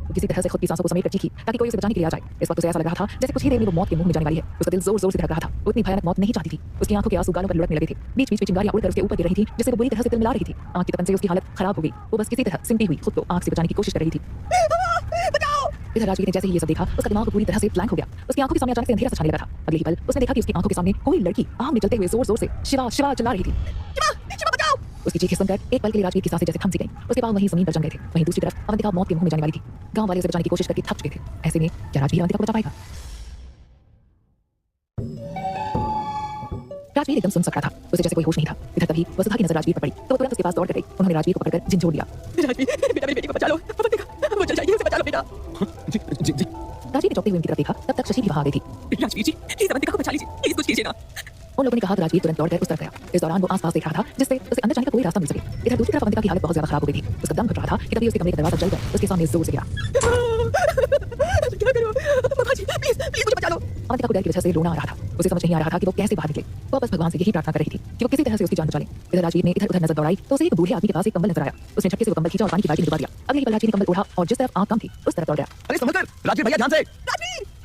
वो किसी तरह से खुद की सांसों को समेट कर चीखी ताकि कोई उसे बचाने के लिए आ जाए। इस वक्त उसे ऐसा लग रहा था जैसे कुछ ही देर में वो मौत के मुंह में जाने वाली है। उसका दिल जोर जोर से धड़क रहा था। वो इतनी भयानक मौत नहीं चाहती थी। उसकी आंखों के आंसू गालों पर लुढ़कने लगे थे। बीच बीच में चिंगारियां उड़कर उसके ऊपर गिर रही थी, जिससे वो बुरी तरह से तिलमिला रही थी। आग की तपन से उसकी हालत खराब हो गई। वो बस किसी तरह सिमटी हुई खुद को आग से बचाने की कोशिश कर रही थी। इधर राजवीर ने जैसे ही ये सब देखा, उसका दिमाग पूरी तरह से ब्लैंक हो गया। उसकी आंखों के सामने अचानक से अंधेरा सा छाने लगा था। अगले ही पल उसने देखा कि उसकी आंखों के सामने कोई लड़की आग में जलते हुए जोर जोर से शिवा शिवा चिल्ला रही थी। उसकी चीखें सुनकर एक पल के लिए राजवीर की सांसें जैसे थम सी गईं। उसके पांव वहीं जमीन पर जम गए थे। वहीं दूसरी तरफ अवंतिका मौत के मुंह में जाने वाली थी। गांव वाले उसे बचाने की कोशिश करके थक चुके थे। ऐसे में क्या राजवीर अवंतिका को बचा पाएगा? राजवीर एकदम सुन सकता था। उसे जैसे कोई होश नहीं था। इधर तभी वसुधा की नजर राजवीर पर पड़ी तो वो तुरंत उसके पास दौड़ कर गई। उन्होंने राजवीर को पकड़कर झिंझोड़ लिया। राजवीर, बेटा मेरी बेटी को बचा लो। अवंतिका, वो जल जाएगी, उसे बचा लो बेटा। जी जी जी। राजवीर ने चौंकते हुए उनकी तरफ देखा, तब तक शशि भी वहां आ गई थी। राजवीर जी, प्लीज अवंतिका को बचा लीजिए, प्लीज कुछ कीजिए ना। उन लोगों ने कहा तो राजवीर तुरंत दौड़कर उस तरफ गया। इस दौरान वो आसपास देख रहा था, जिससे उसे अंदर जाने का कोई रास्ता मिल सके। इधर दूसरी तरफ अवंतिका की हालत बहुत ज्यादा खराब हो गई थी। उसका दम घुट रहा था कि तभी उसके कमरे का दरवाजा जलकर उसके सामने जोर से गिरा। क्या करूं? बाबा जी, प्लीज प्लीज मुझे बचा लो। अवंतिका को डर की वजह से रोना आ रहा था। उसे समझ नहीं आ रहा था कि वो कैसे बाहर निकले। वो बस भगवान से यही प्रार्थना कर रही थी कि वो किसी तरह से उसकी जान बचा ले। इधर राजवीर ने इधर उधर नजर दौड़ाई तो उसे एक बूढ़े आदमी के पास एक कंबल नजर आया। उसने झटके से वो कंबल खींचा और पानी की बाल्टी में डुबा दिया। अगले ही पल राजवीर ने कंबल उठा और जिस तरफ आग कम थी उस तरफ दौड़ गया। अरे समझ कर राजवीर भैया ध्यान से।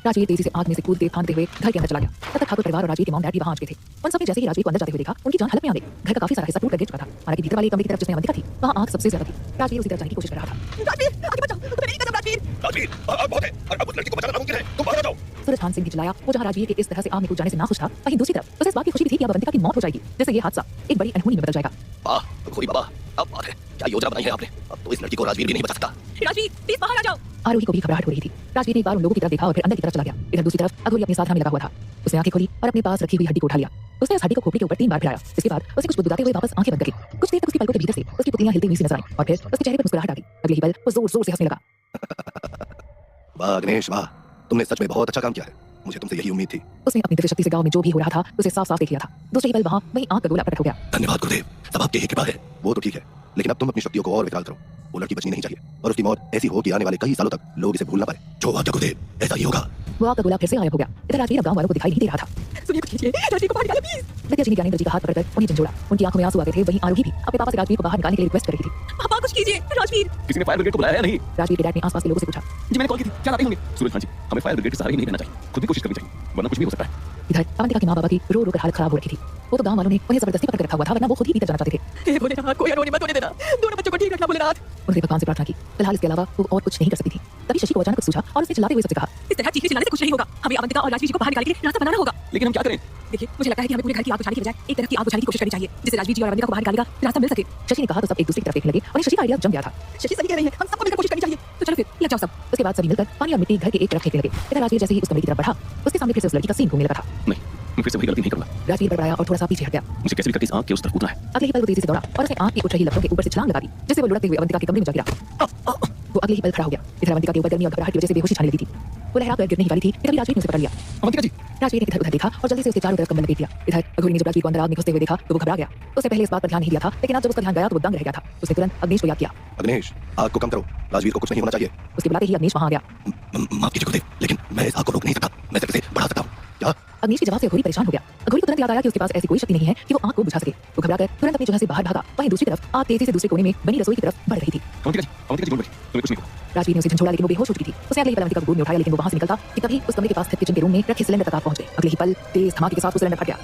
राजवीर तेजी से आग में से कूदते फांदते हुए घर के अंदर चला गया। तब तक ठाकुर परिवार और राजवीर के मॉम डैड भी वहां आ चुके थे। उन सबने जैसे ही राजवीर को अंदर जाते हुए देखा उनकी जान हलक में आ गई। घर का काफी सारा हिस्सा टूट कर गिर चुका था। हालांकि भीतर वाले कमरे की तरफ जिसमें अवंतिका थी वहां आग सबसे ज्यादा थी। राजवीर उसी तरफ जाने की कोशिश कर रहा था। राजवीर आग बहुत है और अब उस लड़की को बचाना नामुमकिन है, तुम बाहर आ जाओ। सूरज खान सिंह भी चिल्लाया। वो जहां राजवीर के इस तरह से आग में कूद जाने से ना खुश था वहीं दूसरी तरफ उसे इस बात की खुशी भी थी कि अब अवंतिका की मौत हो जाएगी, जिससे ये हादसा एक बड़ी अनहोनी में बदल जाएगा। वाह खोरी बाबा, अब बात है क्या योजना बनाई है आपने। अब तो इस लड़की को राजवीर भी नहीं बचा सकता। राजवीर प्लीज बाहर आ जाओ। आरोही को भी घबराहट हो रही थी। राजवीर ने एक बार उन लोगों की तरफ देखा और फिर अंदर की तरफ चला गया। इधर दूसरी तरफ अघोरी अपनी साधना में लगा हुआ था। उसने आंखें खोली और अपने पास रखी हुई हड्डी को उठा लिया। उसने उस हड्डी को खोपड़ी के ऊपर 3 बार फिराया। इसके बाद उसे कुछ बुदबुदाते हुए वापस आंखें बंद कर ली। कुछ देर तक उसकी पलकों के भीतर से उसकी पुतलियां हिलती हुई सी नजर आई और फिर उसके चेहरे पर मुस्कुराहट आ गई। अगले ही पल वो जोर जोर से हंसने लगा। वाह अग्नेश वाह, तुमने सच में बहुत अच्छा काम किया है। मुझे तुमसे यही उम्मीद थी। उसने अपनी दिव्य शक्ति से गांव में जो भी हो रहा था उसे साफ साफ देख लिया था। दूसरे ही पल वहीं आग का गोला प्रकट हो गया। धन्यवाद गुरुदेव, सब आपकी ही कृपा है। वो तो ठीक है, लेकिन अब तुम अपनी शक्तियों को और विकराल करो। वो लड़की बचनी नहीं चाहिए और उसकी मौत ऐसी हो कि आने वाले कई सालों तक लोग इसे भूल ना पाए। जो आज्ञा गुरुदेव ऐसा ही होगा। वो आग का गोला फिर से गायब हो गया। इधर राजवीर अब गांव वालों को दिखाई नहीं दे रहा था। सुनिए कुछ कीजिए, राजवीर को बाहर निकालो प्लीज। विद्या जी ने ज्ञानेंद्र जी का हाथ पकड़कर उन्हें झंझोड़ा। उनकी आंखों में आंसू आ गए थे। वहीं आरोही भी अपने पापा से राजवीर को बाहर निकालने के लिए रिक्वेस्ट कर रही थी। पापा कुछ कीजिए। राजवीर किसी ने फायर ब्रिगेड को बुलाया है नहीं। राजवीर के डैड ने आसपास के लोगों से पूछा। जी मैंने कॉल की थी, क्या आते होंगे। सूरज खान जी, हमें फायर ब्रिगेड के सहारे ही नहीं रहना चाहिए, खुद भी कोशिश करनी चाहिए, वरना कुछ भी हो सकता है। इधर अवंतिका के माँ बाबा की रो रो कर हालत खराब हो रखी थी। वो तो गांव वालों ने उन्हें जबरदस्ती पकड़ के रखा हुआ था, वरना वो खुद ही भीतर जाना चाहते थे। हे भोलेनाथ, कोई अनहोनी मत होने देना। दोनों बच्चों को ठीक रखना भोलेनाथ। उन्होंने भगवान से प्रार्थना की। फिलहाल इसके अलावा वो और कुछ नहीं कर सकती थी। तभी शशि को अचानक कुछ सूझा और उसने चिल्लाते हुए सबसे कहा, इस तरह चीखने चिल्लाने से कुछ नहीं होगा। हमें अवंतिका और राजवीर जी को बाहर निकालने के लिए रास्ता बनाना होगा। लेकिन हम क्या करें। देखिए मुझे लगता है कि हमें पूरे घर की आग बुझाने की बजाय एक तरफ की आग बुझाने की कोशिश करनी चाहिए, जिससे राजवीर जी और अवंतिका को बाहर निकालने का रास्ता मिल सके। शशि ने कहा तो सब एक दूसरे की तरफ देखने लगे। उन्हें शशि का आइडिया जम गया था। शशि सही कह रही है, हम सबको मिलकर कोशिश करनी चाहिए। तो चलो फिर लग जाओ सब। उसके बाद सभी मिलकर पानी और मिट्टी घर के एक तरफ फेंकने लगे। इधर राजवीर जैसे ही उस कमरे की तरफ बढ़ा उसके सामने फिर से उस लड़की का सीन घूमने लगा था। नहीं, मैं फिर से वही गलती नहीं करूंगा। राजवीर बड़बड़ाया और थोड़ा सा पीछे हट गया। मुझे कैसे भी करके इस आग के उस तरफ कूदना है। अगले ही पल वो तेजी से दौड़ा और उसने आग की उठ रही लपटों के ऊपर से छलांग लगा दी, जिससे वो लुढ़कते हुए अवंतिका के कमरे में जा गिरा। वो अगले ही पल खड़ा हो गया। इधर अवंतिका के ऊपर गर्मी और घबराहट की वजह से बेहोशी छाने लगी थी। वो लहरा कर गिरने ही वाली थी कि तभी राजवीर ने उसे पकड़ लिया। अवंतिका जी, राजवीर ने इधर उधर देखा और जल्दी से उसके चारों तरफ कंबल लपेट दिया। इधर अघोरी ने जब राजवीर को अंदर आग में घुसते हुए देखा तो वो घबरा गया। उसने पहले इस बात पर ध्यान नहीं दिया था, लेकिन अब जब उसका ध्यान गया तो वो दंग रह गया था। उसने तुरंत अग्नेश को याद किया। अग्नेश आग को कम करो, राजवीर को कुछ नहीं होना चाहिए। उसके बुलाते ही अग्नेश वहां आ गया। माफ कीजिए गुरुदेव, लेकिन मैं इस आग को रोक नहीं सकता, मैं सिर्फ इसे बढ़ा सकता हूँ। क्या? अग्नेश के जवाब से अघोरी परेशान हो गया। अघोरी को तुरंत याद आया कि उसके पास ऐसी कोई शक्ति नहीं है कि वो आग को बुझा सके। वो घबराकर तुरंत अपनी जगह से बाहर भागा। वहीं दूसरी तरफ आग तेजी से दूसरे कोने में बनी रसोई की तरफ बढ़ रही थी। अवंतिका जी बोल रही, तुम्हें कुछ नहीं हुआ। राजवीर ने उसे झंझोड़ा लेकिन वो बेहोश हो चुकी थी। उसने अगले ही पल अवंतिका को गोद में उठाया लेकिन वो वहां से निकलता कि तभी उस कमरे के पास स्थित किचन के रूम में रखे सिलेंडर तक आग पहुंच गए। अगले ही पल तेज धमाके के साथ वो सिलेंडर फट गया।